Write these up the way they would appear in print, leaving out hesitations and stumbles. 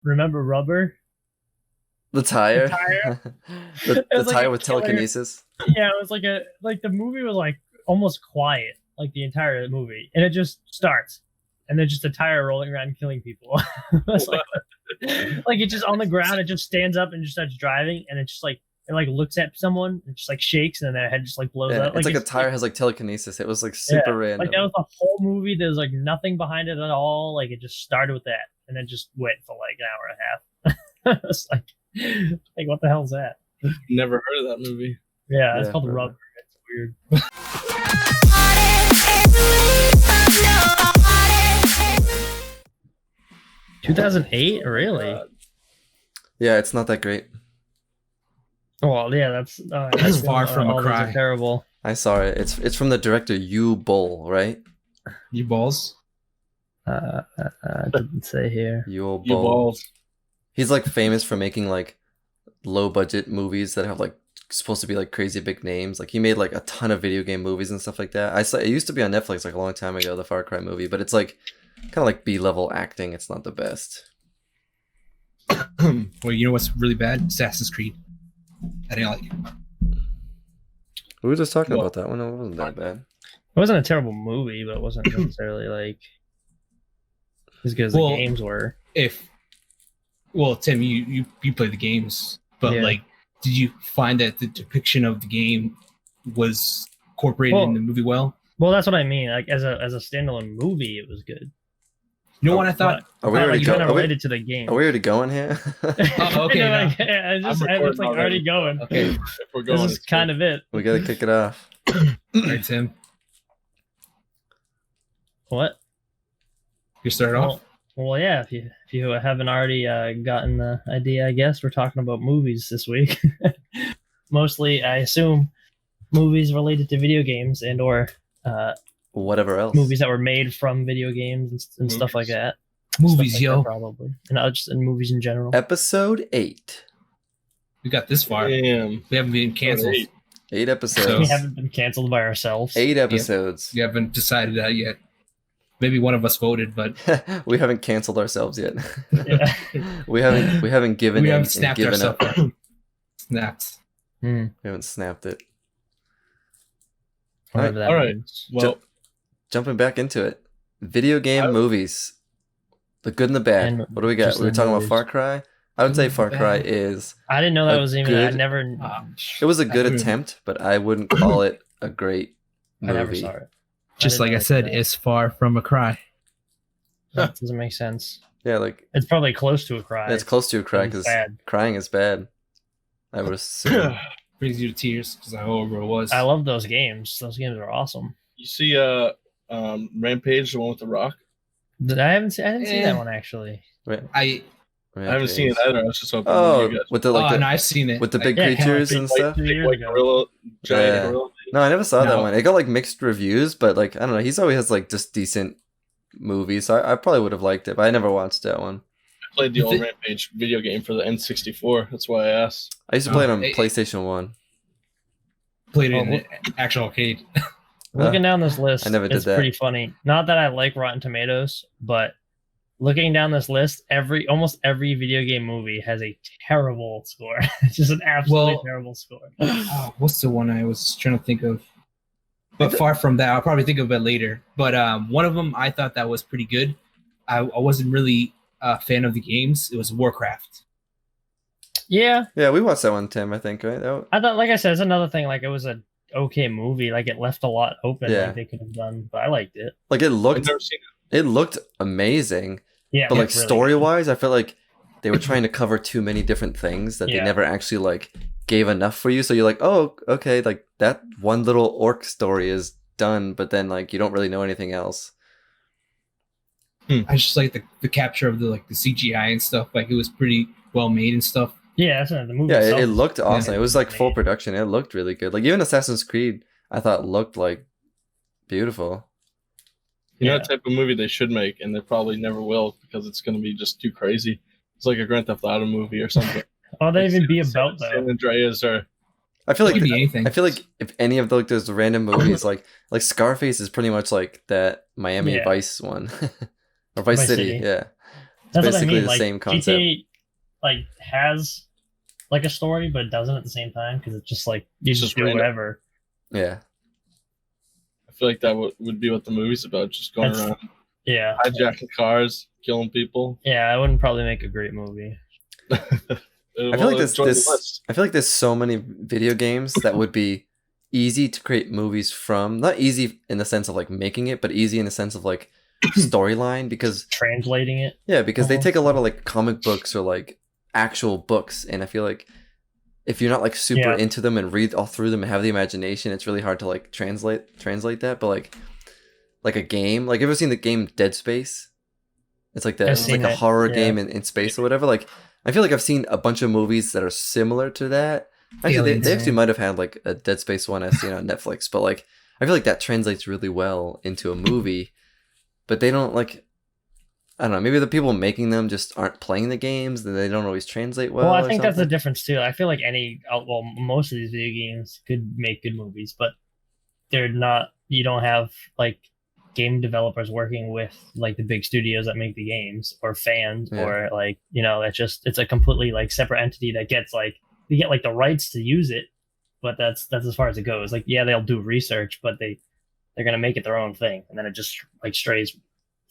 Remember Rubber? The The tire, tire. the It was like tire a with killer. telekinesis. Yeah, it was like the movie was like almost quiet, like the entire movie, and it just starts, and then just a tire rolling around killing people. It's like it's just on the ground. It just stands up and just starts driving, and it's just like it like looks at someone, and just like shakes, and then their head just like blows Yeah, up. it's Like like a it's like tire has like telekinesis. It was like yeah, super like that random. was the whole movie. There's like nothing behind it at all. Like it just started with that, and then just went for like an hour and a half. It's like what the hell's that? Never heard of that movie. Yeah, it's Yeah, called Rubber. Rubber. It's weird. 2008, really? Yeah, it's not that great. Well, yeah, That's far from a all those are cry. terrible. I saw it. It's from the director Yu Bol, right? You balls. Didn't say here. Yu You Bol. balls. He's like famous for making like low budget movies that have like supposed to be like crazy big names. Like he made like a ton of video game movies and stuff like that. I saw it used to be on Netflix like a long time ago, the Far Cry movie, but it's like kind of like B-level acting. It's not the best. Well, you know what's really bad? Assassin's Creed. I didn't like it. We were just talking Well, about that one. It wasn't that bad. It wasn't a terrible movie, but it wasn't necessarily like as good as Well, the games were. Well, Tim, you play the games, but Yeah. like, did you find that the depiction of the game was incorporated in the movie well? Well, that's what I mean. Like as a standalone movie, it was good. You know what I thought? Are we Not already like go- kind of are we- related to the game. Are we already going here? Oh, okay, No, no. like, yeah, it's recording like already going. Okay, If we're going, This is kind of it. We gotta kick it off. all right, Tim, What? you start off. Well, yeah. If you haven't already gotten the idea, I guess we're talking about movies this week. Mostly, I assume, movies related to video games and or Whatever else. movies that were made from video games and stuff like Movies. that. Movies, Stuff like yo. that, probably, and just in movies in general. Episode 8. We got this far. Damn. We haven't been canceled. 8. 8 We episodes. haven't been canceled by ourselves. 8 episodes. We haven't decided that yet. Maybe one of us voted, but We haven't canceled ourselves yet. Yeah. we haven't given we in haven't and snapped given ourselves. up. Up. Snapped. Hmm. We haven't snapped it. Whatever that All right. means. Well, Jumping back into it. Video game I- movies. The good and the bad. And What do we got? just We were the talking about movies. Far Cry. I would say Good Far and Cry bad. is I didn't know that a was even. I good- never. it was a good I- attempt, but I wouldn't call it a great I never movie. saw it. Just didn't like I know said, that. it's far from a cry. That doesn't make sense. Yeah, like It's probably close to a cry. it's close to a cry It's because bad. crying is bad. I would assume. Brings you to tears because I remember it was. I love those games. Those games are awesome. you see Rampage, the one with The Rock? I haven't seen. I didn't see Eh. that one actually. Wait, I I haven't seen it either. I was just hoping Oh, you guys with the like no, the, I've seen it. with the big Yeah, creatures big and white stuff. Two big years white ago. gorilla, giant Yeah. gorilla. No, I never saw that No. one. It got like mixed reviews, but like I don't know. He's always has like just decent movies, so I probably would have liked it, but I never watched that one. I played the You old thi- Rampage video game for the N64. That's why I asked. I used to play it on it- PlayStation 1. Played it in Oh, an actual arcade. Looking down this list, I never did it's that. pretty funny. Not that I like Rotten Tomatoes, but looking down this list, almost every video game movie has a terrible score. It's just an absolutely Well- terrible score. Oh, what's the one I was trying to think of? But far from that, I'll probably think of it later. But one of them I thought that was pretty good. I wasn't really a fan of the games. It was Warcraft. Yeah, Yeah, we watched that one, Tim. I think right. I thought, like I said, it's another thing. Like it was a okay movie. Like it left a lot open. Yeah. Like they could have done, but I liked it. Like it I've looked, never seen it looked amazing, Yeah, but it like looked really story good. wise, I feel like they were trying to cover too many different things that they Yeah. never actually like gave enough for you. So you're like, oh, okay, like that one little orc story is done, but then like you don't really know anything else. I just like the capture of the CGI and stuff. Like it was pretty well made and stuff. Yeah, that's not the movie. Yeah, itself it is looked awesome. It was like full made. production. It looked really good. Like even Assassin's Creed, I thought looked like beautiful. You know Yeah. what type of movie they should make, and they probably never will because it's going to be just too crazy. It's like a Grand Theft Auto movie or something. What would that even be San about though? Andreas or I feel It like could be anything. I feel like if any of those random movies, like Scarface, is pretty much like that Miami Yeah. Vice one, or Vice Vice City. City. Yeah, That's what I basically mean. the Like same concept. GTA, like has like a story, but it doesn't at the same time because it's just like you It's just just do random. whatever. Yeah. I feel like that would be what the movie's about, just going That's- around Yeah, hijacking cars, killing people. yeah. It wouldn't probably make a great movie. I feel like I feel like there's so many video games that would be easy to create movies from. Not easy in the sense of like making it, but easy in the sense of like storyline because Translating it. yeah, because they Almost. take a lot of like comic books or like actual books, and I feel like if you're not like super Yeah. into them and read all through them and have the imagination, it's really hard to like translate that. But like a game, like ever seen the game Dead Space? It's like I've it's like seen a it, horror yeah. game in space or whatever. Like I feel like I've seen a bunch of movies that are similar to that. Actually, Aliens. they actually might have had like a Dead Space one I've seen on Netflix, but like I feel like that translates really well into a movie. But they don't like. I don't know. Maybe the people making them just aren't playing the games, and they don't always translate well. Well, I or think that's the something. difference too. I feel like most of these video games could make good movies, but they're not. You don't have like game developers working with like the big studios that make the games or fans Yeah. or like it's a completely like separate entity that gets like you get like the rights to use it, but that's as far as it goes. Like yeah, they'll do research, but they're gonna make it their own thing, and then it just like strays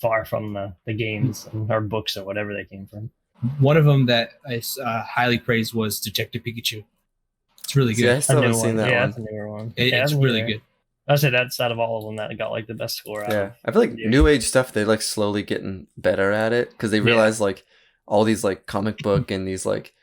far from the games or books or whatever they came from. One of them that I highly praised was Detective Pikachu. It's really See, I good. still A new haven't seen one. that Yeah, one. that's a newer one. It's Yeah, really good. I'd say that's out of all of them that got like the best score out Yeah, of. I feel like Yeah. new age stuff. They're like slowly getting better at it because they Yeah. realize like all these like comic book and these like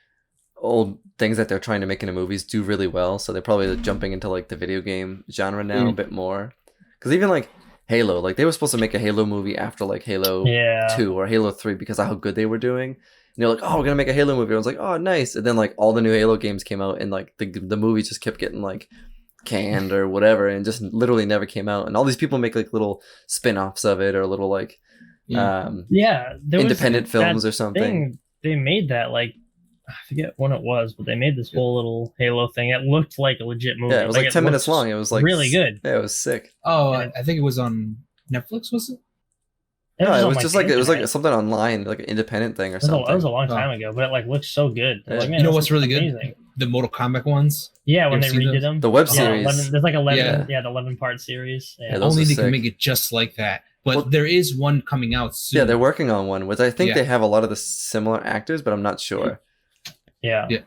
old things that they're trying to make into movies do really well. So they're probably jumping into like the video game genre now a bit more. Because even like Halo, like they were supposed to make a Halo movie after like Halo Yeah. 2 or Halo 3 because of how good they were doing. And they're like, oh, we're gonna make a Halo movie. I was like, oh, nice. And then like all the new Halo games came out, and like the movie just kept getting like canned or whatever, and just literally never came out. And all these people make like little spin-offs of it or little like Yeah. Yeah. There was independent films that or something. thing, they made that like I forget when it was, but they made this whole little Halo thing. It looked like a legit movie. Yeah, it was like 10 minutes looked long. It was like really good. Yeah, it was sick. Oh, And I think it was on Netflix, was it? No, it on, was just like it was like internet. something online, like an independent thing or It was something. a long time ago, but it like looked so good. Yeah. Like, man, You know this what's is really good? amazing. The Mortal Kombat ones. Yeah, when You they ever seen redid those? them. The web Yeah, series. 11, there's like 11. Yeah. Yeah, the 11-part series. Yeah. Yeah, those Only are they sick. can make it just like that. But Well- there is one coming out soon. Yeah, they're working on one, which I think Yeah. they have a lot of the similar actors, but I'm not sure. Yeah. Yeah.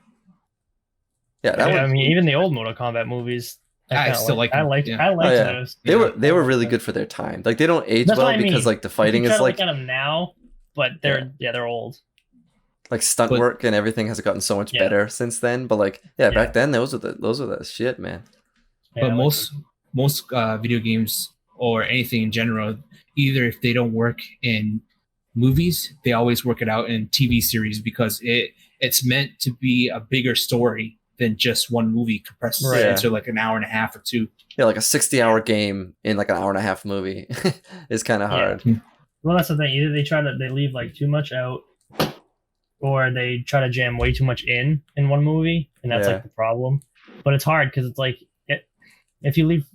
Yeah, that Yeah, I one. mean, even the old Mortal Kombat movies. I kinda still like I them, liked. yeah. I liked Oh, yeah. those. They Yeah. were really good for their time. Like they don't age That's well what I because mean. like the fighting you is try to like look at them now, but they're old. like stunt But- work and everything has gotten so much Yeah. better since then. But like yeah, back Yeah. then those were the shit, man. Yeah, But I most video games or anything in general, either if they don't work in movies, they always work it out in TV series because it's meant to be a bigger story than just one movie compressed Right. into like an hour and a half or two. Yeah, like a 60-hour game in like an hour and a half movie is kind of Yeah. hard. Well, that's the thing. Either they leave like too much out, or they try to jam way too much in one movie, and that's Yeah. like the problem. But it's hard because it's like if you leave.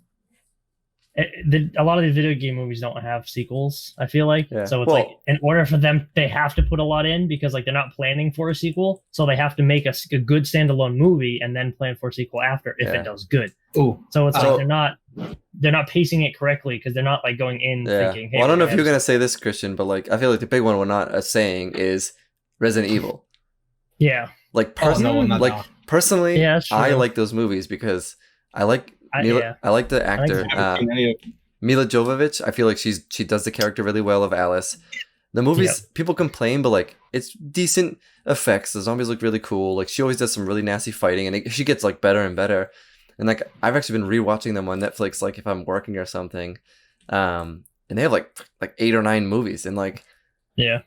A lot of these video game movies don't have sequels. I feel like Yeah. so it's Well- like in order for them, they have to put a lot in because like they're not planning for a sequel, so they have to make a good standalone movie and then plan for a sequel after if Yeah. it does good. Oh, So it's So- like they're not pacing it correctly because they're not like going in Yeah. thinking. Hey, Well, I don't know if we're you're gonna gonna say this, Christian, but like I feel like the big one we're not saying is Resident Evil. yeah, Like oh personally, no, not like that one. personally, Yeah, that's I true. like those movies because I like yeah. I like the think actor so. I haven't seen any of them. Mila Jovovich. I feel like she does the character really well of Alice. The movies people complain, but like it's decent effects. The zombies look really cool. Like she always does some really nasty fighting, and she gets like better and better. And like I've actually been rewatching them on Netflix, like if I'm working or something. And they have like 8 or 9 movies, and like Yeah.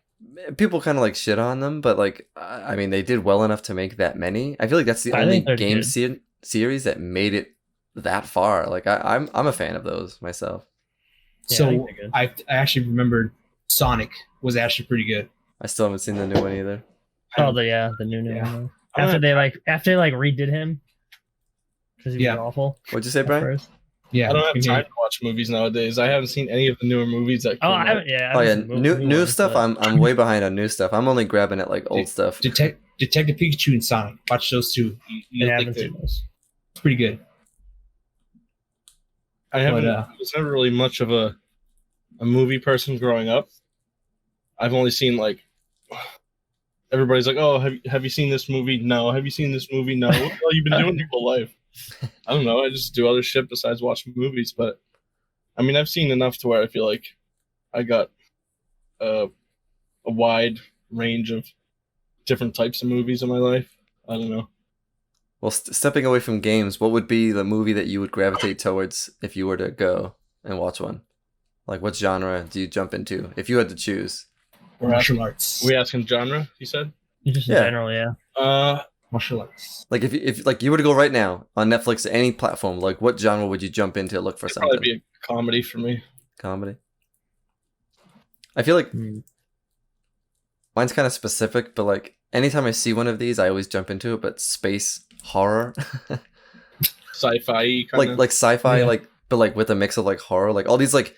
people kind of like shit on them, but like I mean they did well enough to make that many. I feel like that's the I only think they're game good. series that made it that far. Like I'm a fan of those myself. Yeah, I So think they're good. I actually remembered Sonic was actually pretty good. I still haven't seen the new one either. Oh, the new Yeah. one. After they redid him because he was Yeah. awful. What'd you say, at Brian? first. Yeah. I don't can have hear time to watch movies nowadays. I haven't seen any of the newer movies that Oh, came I out. haven't. Yeah. I Oh yeah, haven't seen new ones, stuff. but- I'm way behind on new stuff. I'm only grabbing at like old stuff. Detective Pikachu and Sonic. Watch those two. Yeah, I Think haven't they're seen those. pretty good. I haven't. But, I was never really much of a movie person growing up. I've only seen like everybody's like, "Oh, have you seen this movie? No. Have you seen this movie? No. What the hell you been doing your whole life?" I don't know. I just do other shit besides watching movies. But I mean, I've seen enough to where I feel like I got a wide range of different types of movies in my life. I don't know. Well, stepping away from games, what would be the movie that you would gravitate towards if you were to go and watch one? Like, what genre do you jump into if you had to choose? Martial arts. We asking genre? You said. Just in Yeah. general, yeah. Martial arts. Like, if like you were to go right now on Netflix, any platform, like what genre would you jump into to look for It'd something? probably be a comedy for me. Comedy. I feel like Hmm. mine's kind of specific, but like anytime I see one of these, I always jump into it. But space horror, Sci-fi kind of. like sci-fi, Yeah. like but like with a mix of like horror, like all these like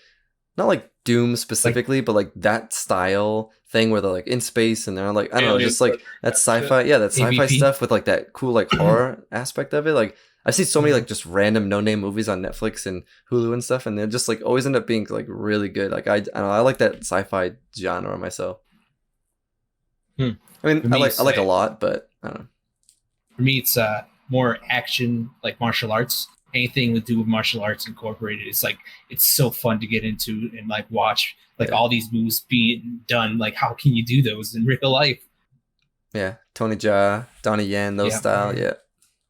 not like Doom specifically, but like that style thing where they're like in space and they're like I don't know, Alien just like that sci-fi, yeah, that sci-fi AVP. stuff with like that cool like horror aspect of it. Like I've seen so many like just random no-name movies on Netflix and Hulu and stuff, and they're just like always end up being like really good. Like I don't know, I like that sci-fi genre myself. Hmm. I mean, For I me, like it's a like- lot, but I don't know. For me, it's more action, like martial arts. Anything to do with martial arts incorporated. It's like it's so fun to get into and like watch like Yeah. all these moves being done. Like, how can you do those in real life? Yeah, Tony Jaa, Donnie Yen, those Yeah. style, yeah.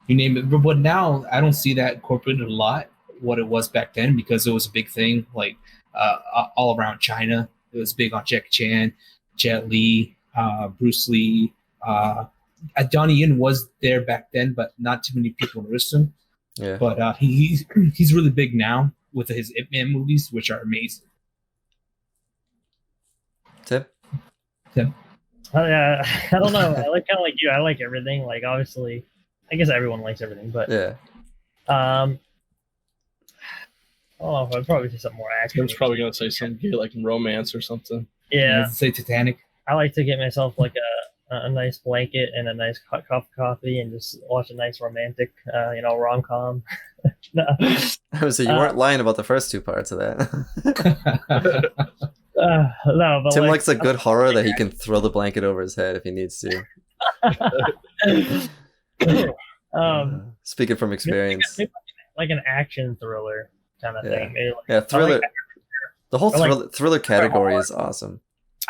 You name it. But now I don't see that incorporated a lot. What it was back then, because it was a big thing. Like all around China, it was big on Jackie Chan, Jet Li, Bruce Lee. Donnie Yen was there back then, but not too many people noticed him. Yeah. But he's really big now with his Ip Man movies, which are amazing. Tip? Yeah, I don't know. I like kind of like you. I like everything. Like obviously, I guess everyone likes everything, but Yeah. I don't know. I'd probably say something more action. Tim's probably gonna say some gay like romance or something. Yeah, Say Titanic. I like to get myself like a nice blanket and a nice cup of coffee and just watch a nice romantic, rom com. No. So you weren't lying about the first two parts of that. No, but Tim like, likes a good horror that he can throw the blanket over his head if he needs to. Speaking from experience. maybe like an action thriller kind of Yeah. thing. Maybe like, Yeah, thriller. I like- The whole I like- thriller category is awesome.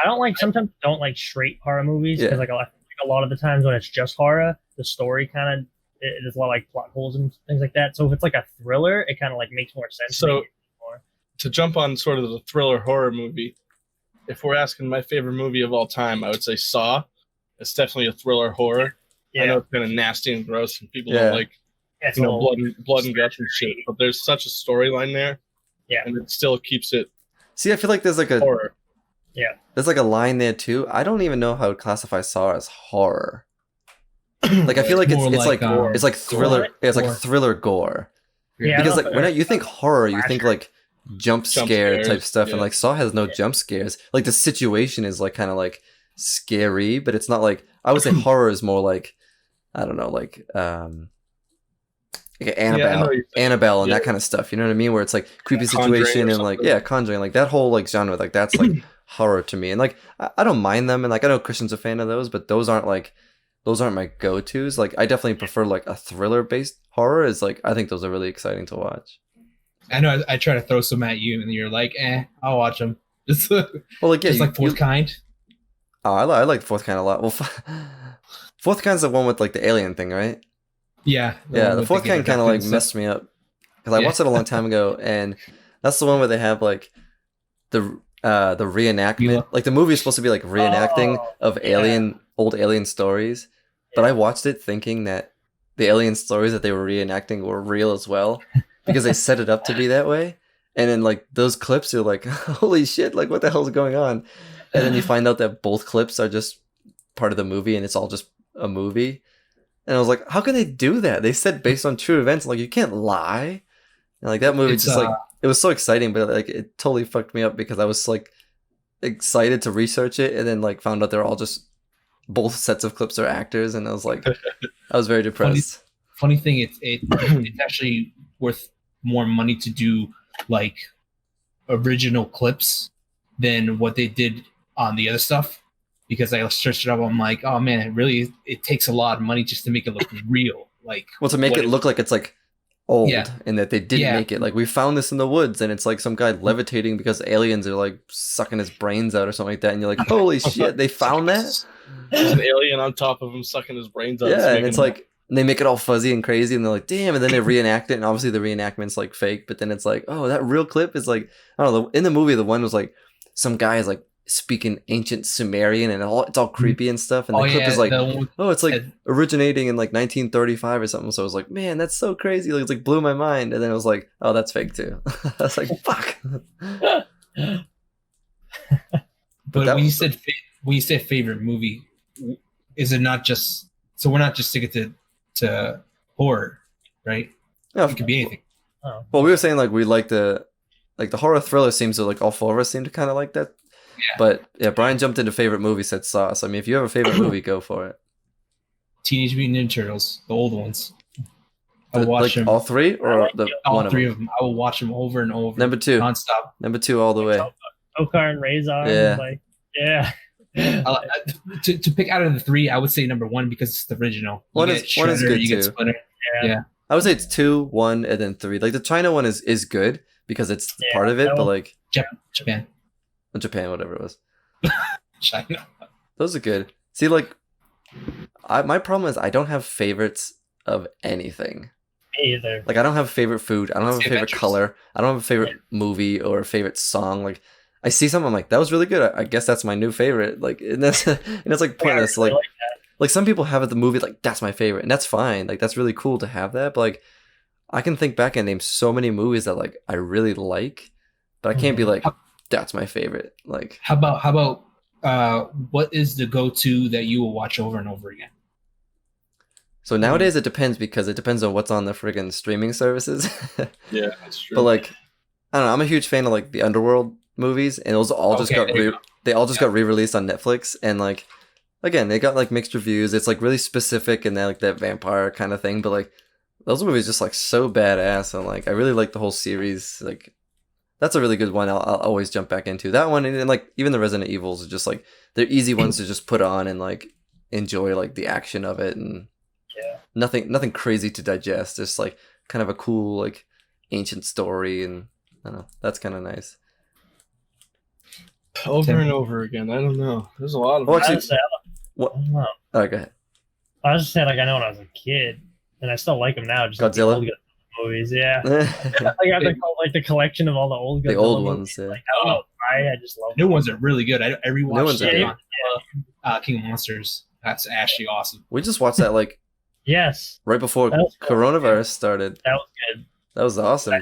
I don't like sometimes don't like straight horror movies because Yeah. like a lot of the times when it's just horror, the story kind of there's a lot of like plot holes and things like that. So if it's like a thriller, it kind of like makes more sense. to So- me more. To jump on sort of the thriller horror movie, if we're asking my favorite movie of all time, I would say Saw. It's definitely a thriller horror. I know Yeah, it's kind of nasty and gross, and people Yeah. don't like it's a little, blood and guts and shit. But there's such a storyline there, Yeah. and it still keeps it See, I feel like there's like a horror. line there too. I don't even know how to classify Saw as horror. Like I feel like more it's like like, it's like thriller. gore. It's like Gore. thriller gore. Yeah, I Because don't like know when if you think horror, you think slasher. like jump scare scares, type stuff, and yeah. like Saw has no Yeah. jump scares. Like the situation is like kind of like scary, but it's not like I would say horror is more like I don't know, like I know Annabelle, what you're saying. Annabelle, and Yeah. that kind of stuff. You know what I mean? Where it's like creepy Conjuring situation or and like something. Conjuring, like that whole like genre, like that's like horror to me. And like I don't mind them, and like I know Christian's a fan of those, but those aren't my go tos. Like I definitely prefer like a thriller based horror. Is like I think those are really exciting to watch. I know I try to throw some at you, and you're like, I'll watch them. Just, Well, like yeah, just like Fourth you- Kind. Oh, I like Fourth Kind a lot. Well, Fourth Kind's the one with like the alien thing, right? Yeah. Yeah, one the with Fourth Kind kind of like abductions. messed me up because I Yeah. watched it a long time ago, and that's the one where they have like the reenactment. Mila. Like the movie is supposed to be like reenacting Oh, of old alien stories, but I watched it thinking that the alien stories that they were reenacting were real as well because they set it up to be that way. And then like those clips are like, holy shit, like what the hell's going on? And then you find out that both clips are just part of the movie and it's all just a movie. And I was like, how can they do that? They said based on true events. Like you can't lie. And like that movie, It's, just like it was so exciting, but like it totally fucked me up because I was like excited to research it, and then like found out they're all just both sets of clips are actors, and I was like, I was very depressed. Funny thing, it's actually worth more money to do like original clips than what they did on the other stuff, because I searched it up. I'm like, oh man, it takes a lot of money just to make it look real. Like, Well, to make what it look like it's like old, Yeah. and that they didn't Yeah. make it like we found this in the woods, and it's like some guy levitating because aliens are like sucking his brains out or something like that, and you're like, holy shit, they found that. There's an alien on top of him sucking his brains out. Yeah, and making it's him- like they make it all fuzzy and crazy, and they're like, damn, and then they reenact it, and obviously the reenactment's like fake, but then it's like, oh, that real clip is like, I don't know, in the movie the one was like some guy is like speaking ancient Sumerian, and it's all creepy and stuff, and the clip is like, the one- oh, it's like said- originating in like 1935 or something. So I was like, man, that's so crazy. Like, it's like blew my mind. And then it was like, oh, that's fake too. I was like, fuck. But that when you was- said favorite movie, is it not just, so we're not just sticking to horror, right? Yeah, It could be anything. Oh. well, we were saying like we like the horror thriller seems to like all four of us seem to kind of like that. Yeah. But yeah, Brian jumped into favorite movie, said Sauce. I mean, if you have a favorite movie, go for it. Teenage Mutant Ninja Turtles, the old ones. I watch Like them, all three or like the all one three of of them. I will watch them over and over, Number two, nonstop. all the way. Okar and Razor. Yeah. Like, yeah. To pick out of the three, I would say number one because it's the original. You One get is Shredder, good you get too. Splinter. Yeah. I would say it's 2, 1, and then 3. Like the China one is good because it's Yeah, part of it, that but one- like Japan. Japan, whatever it was. China. Those are good. See, like, my problem is I don't have favorites of anything. Me either. Like, I don't have a favorite food. I don't have a Say favorite Avengers. color. I don't have a favorite movie or a favorite song. Like, I see something, I'm like, that was really good. I guess that's my new favorite. Like, and that's like pointless. I really Like, that. like some people have it the movie like that's my favorite, and that's fine. Like, that's really cool to have that. But like, I can think back and name so many movies that like I really like, but I can't be like that's my favorite. Like, How about what is the go-to that you will watch over and over again? so nowadays it depends because it depends on what's on the friggin' streaming services. Yeah, that's true. But like, I don't know. I'm a huge fan of like the Underworld movies, and those all just Okay, got there you go. they all just got re-released on Netflix, and like, again, they got like mixed reviews. It's like really specific and like that vampire kind of thing, but like those movies just like so badass, and like I really like the whole series. Like, that's a really good one. I'll always jump back into that one, and then like even the Resident Evils are just like they're easy ones to just put on and like enjoy like the action of it, and Yeah. nothing crazy to digest. Just like kind of a cool like ancient story, and I don't know, that's kind of nice. over and over again. I don't know. There's a lot of Well, them. actually- I was saying, What? I don't know. Oh, go ahead. I was just saying, like, I know when I was a kid, and I still like them now. Just Godzilla? like the old movies, yeah. the Like, I have like the collection of all the old Godzilla old movies. ones, yeah. Like, I don't know why, I just love New them. ones are really good. I New rewatched ones are it good. on King of Monsters. That's actually awesome. We just watched that like Yes, right before That was cool. coronavirus started. that was good. That was awesome. I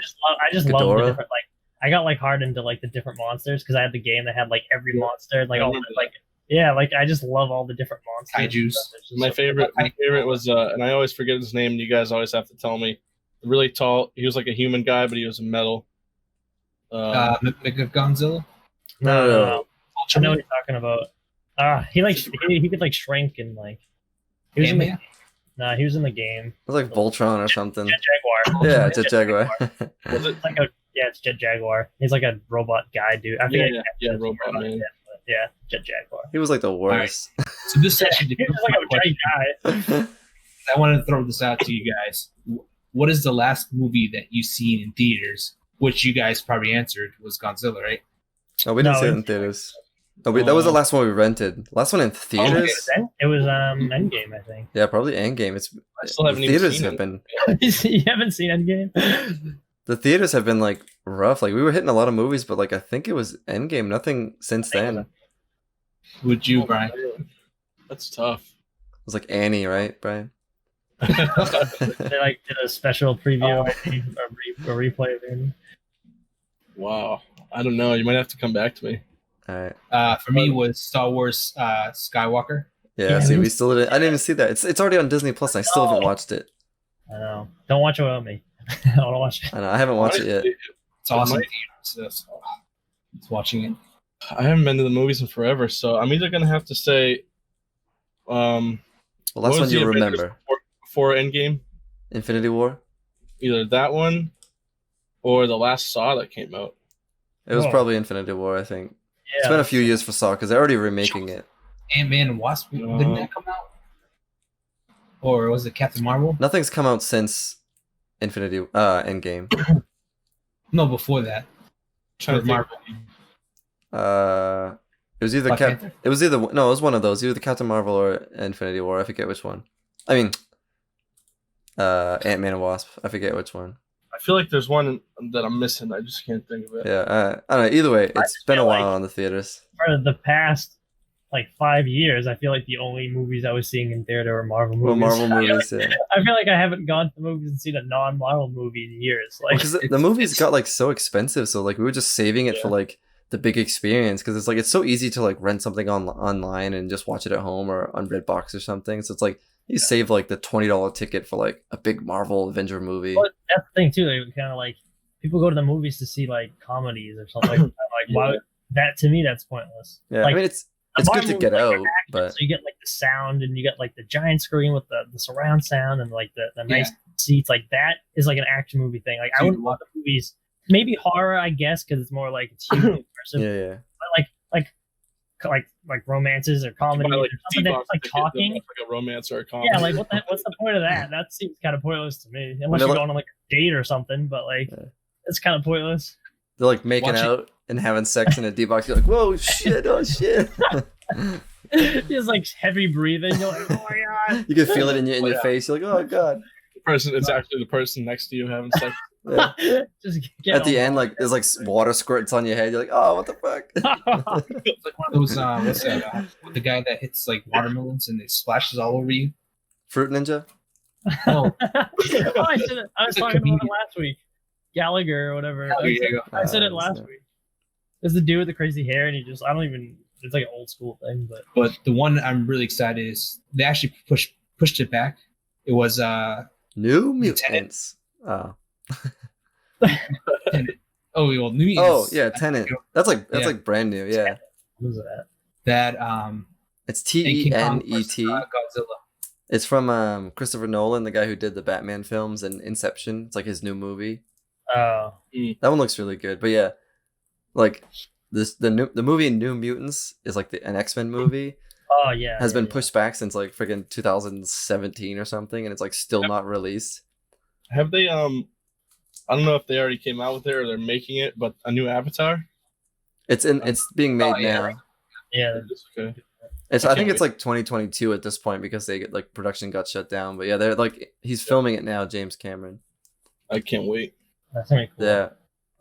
just love the Ghidorah. different, like, I got like hard into like the different monsters because I had the game that had like every monster, like I all remember like yeah, like I just love all the different monsters. and Kaijus. stuff. It's just My so- favorite was, and I always forget his name. And you guys always have to tell me. Really tall. He was like a human guy, but he was in metal. Mega Godzilla. No, no, no. I know Ultraman. what you're talking about. He could like shrink and like he was in the, Ant-Man? nah, he was in the game. It was like Voltron or something. Jet Jaguar. Yeah, it's a Jaguar. Was it? It's like a it's Jet Jaguar. He's like a robot guy dude. I Yeah, forget yeah, exactly yeah, his robot name, man. but yeah, Jet Jaguar. He was like the worst. So this Yeah, actually he was like a giant guy. I wanted to throw this out to you guys. What is the last movie that you've seen in theaters? Which you guys probably answered was Godzilla, right? Oh, we didn't No, see it in it's- theaters. No, that was the last one we rented. Last one in theaters. It was Endgame, I think. Yeah, probably Endgame. It's I still the haven't even theaters seen have it. been You haven't seen Endgame? the theaters have been like rough. Like we were hitting a lot of movies, but like I think it was Endgame. Nothing since then. It Would you, Brian? That's tough. was like Annie, right, Brian? They like did a special preview, I think, a replay of it. Wow. I don't know. You might have to come back to me. All right. For me, was Star Wars Skywalker. Yeah. Yeah. See, we still didn't. I didn't even see that. It's already on Disney Plus. I still haven't watched it. I know. Don't watch it without me. I want to watch it. I know I haven't watched it yet. Honestly, It's awesome. might- It's watching it. I haven't been to the movies in forever, so I'm either gonna have to say, Well, that's what one was the you Avengers remember. before Endgame, Infinity War. either that one or the last Saw that came out. It was Oh. probably Infinity War, I think. Yeah, It's been a few years for Saw because they're already remaking it. Ant-Man and Wasp, didn't that come out? Or was it Captain Marvel? Nothing's come out since Endgame. No, before that. Trying to think. Marvel. It was either Black Panther? it was one of those, either Captain Marvel or Infinity War. I forget which one. I mean, Ant-Man and Wasp. I forget which one. I feel like there's one that I'm missing. I just can't think of it. Yeah, I don't know. Either way, it's just been a feel while like- on the theaters. For the past like 5 years, I feel like the only movies I was seeing in theater were Marvel Well, movies. Marvel movies, yeah. I feel like I haven't gone to the movies and seen a non-Marvel movie in years. Like, Because the it's- movies it's- got like so expensive, so like we were just saving it for like the big experience. Because it's like it's so easy to like rent something online and just watch it at home or on Redbox or something. So it's like you save like the $20 ticket for like a big Marvel Avenger movie. but that's the thing too. They kind of like people go to the movies to see like comedies or something like that. Like, why would, that to me that's pointless. Yeah, like, I mean it's the good Marvel to get movies, like, out, but So you get like the sound and you get like the giant screen with the surround sound and like the nice Yeah. seats. Like that is like an action movie thing. Like I Dude, wouldn't want the movies. Maybe horror, I guess, because it's more like it's human immersive. yeah. But like romances or comedies Buy, or like, something D-box that's like ticket, talking. like a romance or a comedy. Yeah, like what's the point of that? That seems kind of pointless to me. Unless they're you're like- going on like a date or something, but like Yeah. it's kind of pointless. They're like making Watch it. out and having sex in a D-box. You're like, whoa, shit, oh shit. Just like heavy breathing. You're like, oh my god. You can feel it in your Yeah. face. You're like, oh god. It's actually the person next to you having sex. Yeah. Just get At the on end, like there's like water squirts on your head. You're like, oh, what the fuck? board. It's like one of those, what's that? With the guy that hits like watermelons and it splashes all over you. Fruit Ninja. Oh, Oh, I was It's a talking about it comedian. last week. Gallagher or whatever. there you go. I said it last Yeah. week. There's the dude with the crazy hair, and he just, I don't even, it's like an old school thing, but But the one I'm really excited is they actually pushed it back. It was New Lieutenant. Mutants. Oh. well, New Oh Mutants. yeah, Tenant. That's Yeah. like brand new. Yeah, what was that? That it's and King Kong Tenet. versus, Godzilla. It's from Christopher Nolan, the guy who did the Batman films and Inception. It's like his new movie. Oh, That one looks really good. But yeah, like the movie New Mutants is like an X-Men movie. oh yeah. Has yeah, been yeah. pushed back since like freaking 2017 or something, and it's like still not released. Have they? I don't know if they already came out with it or they're making it, but a new Avatar. It's being made Oh, yeah, now. right. Yeah. Okay. I think Okay. it's like 2022 at this point because they like production got shut down. But yeah, they're like he's filming it now, James Cameron. I can't wait. That's gonna be cool. Yeah.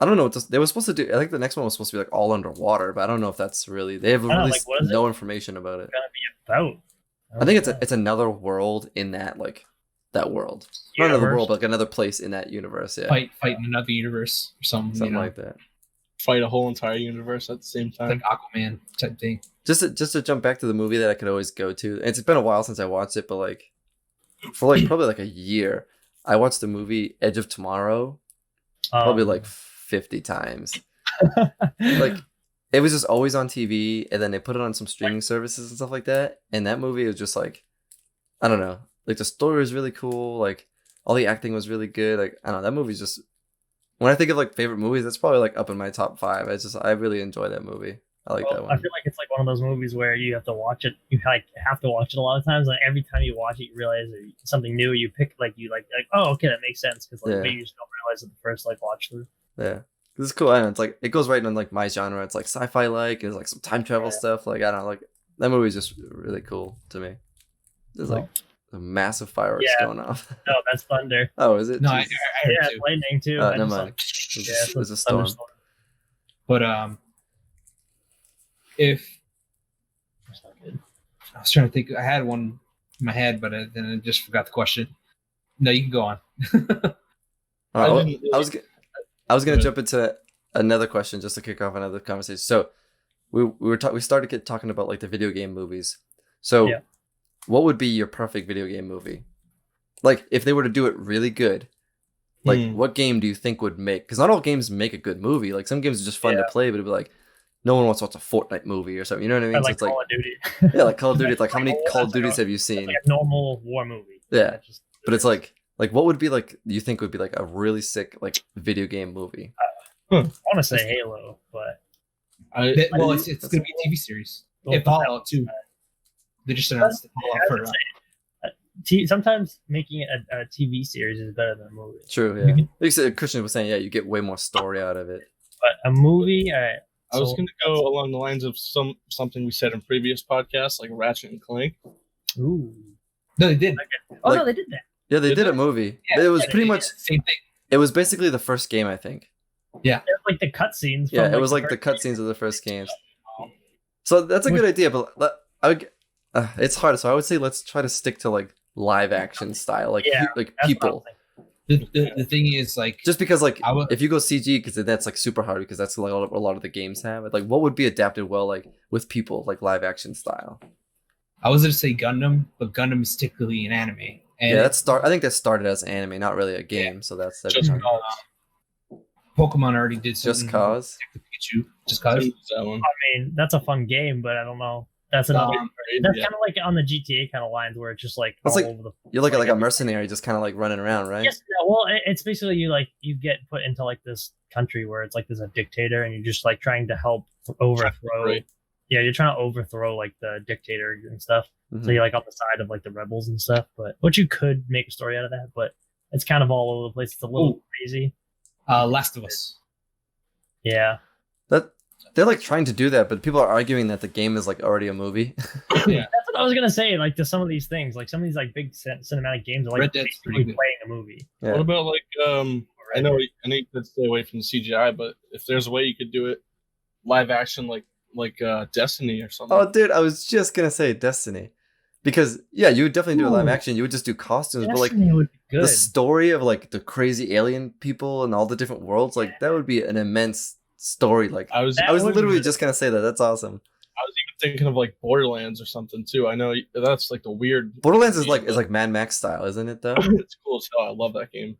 I don't know what they were supposed to do. I think the next one was supposed to be like all underwater, but I don't know if that's really they have I don't know, released like, what is no information about it. Gonna be about. I think it's another world in that that world. Not another Universe. world, but like another place in that universe. Yeah. Fight in another universe or something. Something you know? like that. Fight a whole entire universe at the same It's time. like Aquaman type thing. Just to jump back to the movie that I could always go to. It's been a while since I watched it, but like for like probably like a year, I watched the movie Edge of Tomorrow probably like 50 times. Like it was just always on TV, and then they put it on some streaming services and stuff like that. And that movie was just like, I don't know, like the story was really cool, like all the acting was really good. Like I don't know, that movie's just when I think of like favorite movies, that's probably like up in my top 5. I really enjoy that movie. I like that I one. feel like it's like one of those movies where you have to watch it. You like have to watch it a lot of times. Like every time you watch it, you realize that something new. You pick like oh okay, that makes sense because like Yeah. maybe you just don't realize it the first like watch through. Yeah. It's cool. I know it's like it goes right in like my genre. It's like sci-fi like, there's like some time travel Yeah. stuff. Like I don't know, like that movie's just really cool to me. There's like a massive fireworks Yeah. going off. No, that's thunder. Oh, is it? No, I Jesus. heard Yeah, too. it's lightning too. Oh, I never just, mind. like, It's yeah, just- it's a storm. thunderstorm. But if That's not good. I was trying to think, I had one in my head, but then I just forgot the question. No, you can go on. All right, didn't I was gonna Good. jump into another question just to kick off another conversation. So we started talking about like the video game movies. So Yeah. what would be your perfect video game movie? Like if they were to do it really good, Like, what game do you think would make? Because not all games make a good movie. Like, some games are just fun to play, but it'd be like, no one wants to watch a Fortnite movie or something. You know what I mean? I So like it's like, Call of Duty. yeah, like Call of Duty. It's like, how many That's Call of like Duties a- have you It's seen? like a normal war movie. Yeah. Just- But it's like what would be like? You think would be like a really sick like video game movie? I want to say Halo, but Well, it's going to be a TV series. Well, And Fallout too. They just announced Fallout I for. would sometimes making a TV series is better than a movie. True. Yeah. Like said, Christian was saying, yeah, you get way more story out of it. But a movie, I was going to go along the lines of something we said in previous podcasts, like Ratchet and Clank. Ooh. No, they did. Oh Like- no, they did that. Yeah, they Did did a they? movie. Yeah, It was yeah, pretty they much. Same thing. It was basically the first game, I think. It was like the cutscenes. Yeah, from, it was like the first game. cutscenes of the first games. So that's a good idea, but I would. It's hard, so I would say let's try to stick to like live action style, like Yeah, like That's what I people. was thinking. The thing is, like, Just because like I would- if you go CG, because that's like super hard because that's like a lot of the games have. Like what would be adapted well like with people like live action style? I was going to say Gundam, but Gundam is typically an anime. And Yeah, I think that started as anime, not really a game. So that's Just fine. Pokemon already did Just something cause. with Pikachu. Just cause. That one. I mean, that's a fun game, but I don't know. That's another. That's Yeah. kind of like on the GTA kind of lines where it's just like It's all like- over the. You're like a mercenary, just kind of like running around, right? Yes, yeah, well, it's basically you get put into like this country where it's like there's a dictator and you're just like trying to help overthrow. Right. Yeah, you're trying to overthrow like the dictator and stuff. Mhm. So you're like on the side of like the rebels and stuff. But which you could make a story out of that, but it's kind of all over the place. It's a little crazy. Last of Us. Yeah. That they're like trying to do that, but people are arguing that the game is like already a movie. Yeah. That's what I was gonna say. Like to some of these things, like some of these like big cinematic games are like Red Dead's basically pretty good. playing a movie. Yeah. What about like I know I need to stay away from the CGI, but if there's a way you could do it live action like Destiny or something. Oh, dude, I was just gonna say Destiny, because yeah, you would definitely do a live Ooh. action. You would just do costumes, but like Destiny would be good. the story of like the crazy alien people and all the different worlds, like that would be an immense story. Like I was That I was would be literally good. just gonna say that. That's awesome. even thinking of like Borderlands or something too. I know that's like the weird. Borderlands is like Mad Max style, isn't it? Though It's cool as hell. I love that game.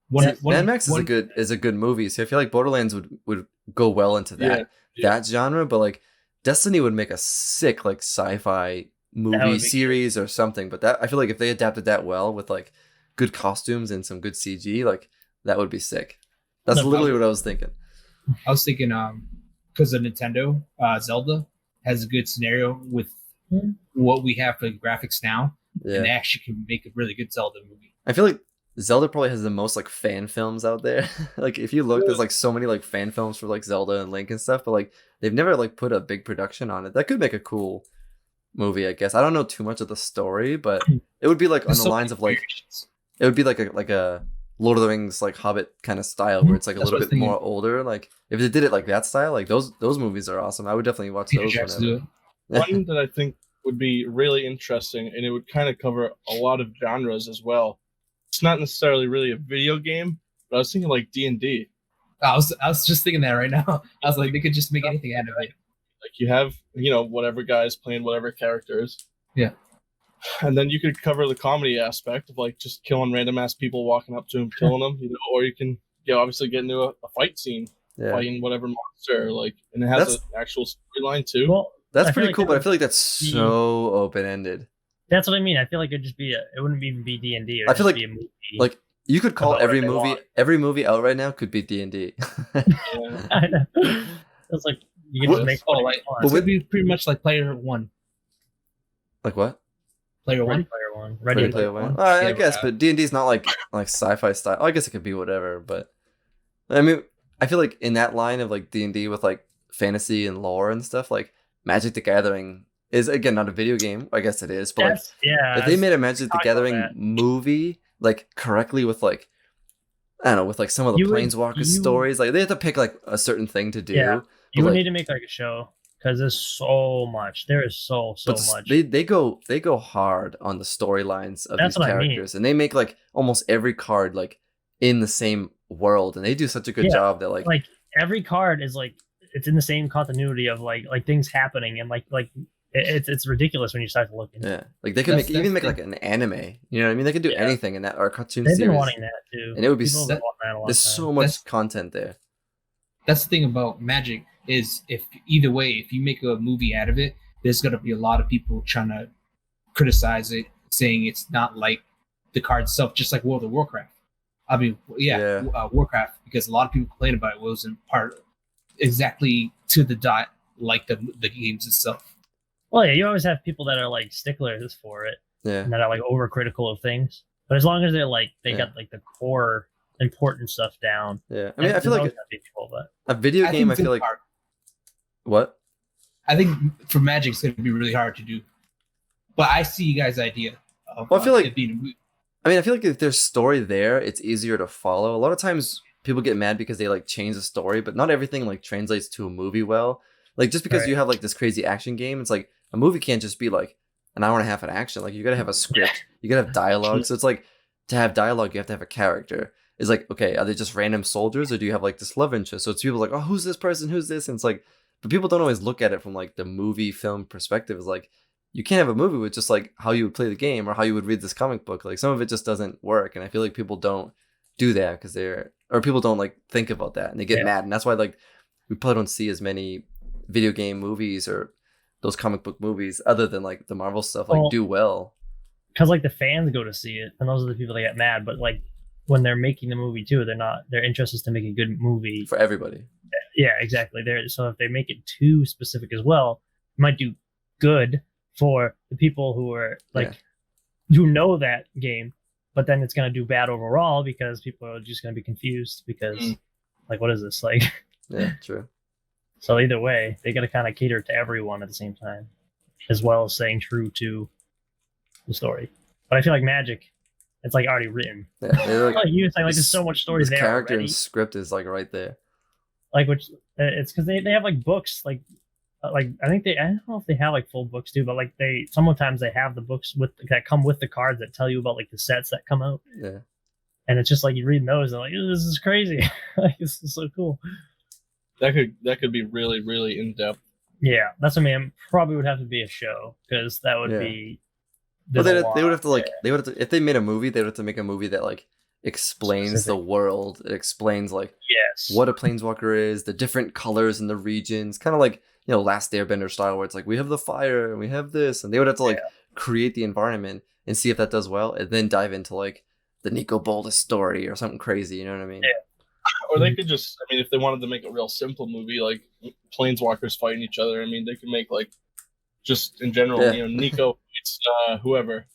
Mad Max is a good movie, so I feel like Borderlands would go well into that Yeah. that genre. But like Destiny would make a sick like sci-fi movie would be series or something. But that I feel like if they adapted that well with like good costumes and some good CG, like that would be sick. That's No, literally what I was thinking. I was thinking, because of Nintendo, Zelda has a good scenario with what we have for graphics now, and they Yeah, actually can make a really good Zelda movie. I feel like Zelda probably has the most like fan films out there. Like if you look, there's like so many like fan films for like Zelda and Link and stuff, but like they've never like put a big production on it. That could make a cool movie, I guess. I don't know too much of the story, but it would be like on There's the so lines many of like variations. it would be like a Lord of the Rings like Hobbit kind of style where it's like a That's little what I bit was more older. Like if they did it like that style, like those movies are awesome. I would definitely watch Peter those Jackson do whenever. it. One that I think would be really interesting, and it would kind of cover a lot of genres as well. It's not necessarily really a video game, but I was thinking like D&D. I was just thinking that right now. I was like, they could just make anything out of it. Like you have, whatever guys playing whatever characters. Yeah. And then you could cover the comedy aspect of like just killing random ass people, walking up to them, killing them, or you can, obviously get into a fight scene, Yeah, fighting whatever monster, and it has an actual storyline too. Well, that's I feel pretty like cool, that but I would feel like that's be- so open ended. that's what I mean. I feel like it'd just be it wouldn't even be D&D. I feel like- be a movie. Like you could call About every what they movie want. out right now could be D&D. Yeah. I know. It's like you can What- just make Oh, whatever like you want. But it with- would be pretty much like Player One. Like what? Player Ready One. Player One. Ready Ready Player Player One? One. I Yeah, guess, but, but D&D is not like sci-fi style. I guess it could be whatever, but I mean, I feel like in that line of like D&D with like fantasy and lore and stuff, like Magic the Gathering is again not a video game. I guess it is, but like That's, yeah. if they made a Magic the talking about Gathering that. movie like correctly with like I don't know, with like some of the You would- Planeswalker you- stories, like they have to pick like a certain thing to do. Yeah, but, you would like, need to make like a show because there's so much. There is so but much. they go hard on the storylines of That's these what I mean. characters, and they make like almost every card like in the same world, and they do such a good Yeah, job that like Like every card is like it's in the same continuity of like things happening and like it's ridiculous when you start to look into it. Yeah, like they could That's- even make that's like an anime. You know what I mean? They could do Yeah. anything in that or a cartoon They've series. been wanting that too, And it would be People have been s- wanting that a long There's time. so much That's- content there. That's the thing about Magic is if either way, if you make a movie out of it, there's gonna be a lot of people trying to criticize it, saying it's not like the card itself, just like World of Warcraft. I mean, Yeah. Warcraft, because a lot of people complain about it wasn't part exactly to the dot like the games itself. Well, yeah, you always have people that are like sticklers for it Yeah, and that are like overcritical of things. But as long as they're like they Yeah. got like the core important stuff down. yeah. I mean, I there's feel like always gonna be people, but a video I game. think I feel it's like hard. what? I think for Magic, it's going to be really hard to do. But I see you guys' idea of Well, I feel like- it being a movie. I mean, I feel like if there's story there, it's easier to follow. A lot of times people get mad because they like change the story, but not everything like translates to a movie well. Like just because Right. you have like this crazy action game, it's like a movie can't just be like an hour and a half of action. Like you gotta have a script, you gotta have dialogue. So it's like to have dialogue, you have to have a character. It's like, okay, are they just random soldiers or do you have like this love interest? So it's people like, oh, who's this person? Who's this? And it's like, but people don't always look at it from like the movie film perspective. It's like you can't have a movie with just like how you would play the game or how you would read this comic book. Like some of it just doesn't work. And I feel like people don't do that because people don't like think about that and they get Yeah. mad. And that's why like we probably don't see as many video game movies or those comic book movies other than like the Marvel stuff like Well, do well. because like the fans go to see it, and those are the people that get mad. But like when they're making the movie too, they're not. Their interest is to make a good movie. For everybody. Yeah, exactly. So if they make it too specific as well, it might do good for the people who are like who know that game, but then it's gonna do bad overall because people are just gonna be confused because like what is this like? Yeah, true. So either way, they gotta kind of cater to everyone at the same time, as well as staying true to the story. But I feel like Magic, it's like already written. Yeah, they're Like you saying, like there's so much story this there character already. and script is like right there. Like which it's because they have like books like I think I don't know if they have like full books too, but like they sometimes they have the books that come with the cards that tell you about like the sets that come out, Yeah. and it's just like you read those and like this is crazy, like this is so cool. That could be really, really in depth. Yeah, that's what I mean. Probably would have to be a show because that would Yeah. be. Well, there's a they would lot have to like there. they would have to if they made a movie, they would have to make a movie that like explains the Specific. world. It explains like Yes. what a planeswalker is, the different colors in the regions, kind of like Last Airbender style, where it's like we have the fire and we have this, and they would have to like create the environment and see if that does well, and then dive into like the Nico Boldus story or something crazy. You know what I mean? Yeah. Or they could just, I mean, if they wanted to make a real simple movie, like planeswalkers fighting each other, I mean, they could make like, just in general, Yeah. Nico fights whoever.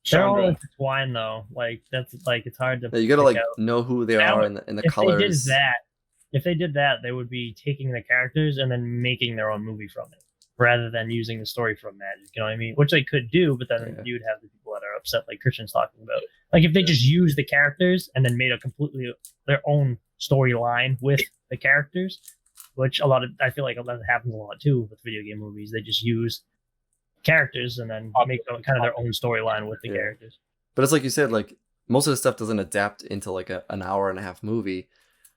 They're all Chandra. intertwined though. Like that's like it's hard to. Yeah, you gotta pick like out. know who they That are would- in the If colors. they did that, they would be taking the characters and then making their own movie from it, rather than using the story from Magic. You know what I mean? Which they could do, but then Yeah. you'd have the people that are upset, like Christian's talking about. Like if they just used the characters and then made a completely their own storyline with the characters, which I feel like that happens a lot too with video game movies. They just use characters and then make kind of their own storyline with the Yeah. characters. But it's like you said, like most of the stuff doesn't adapt into like an hour and a half movie.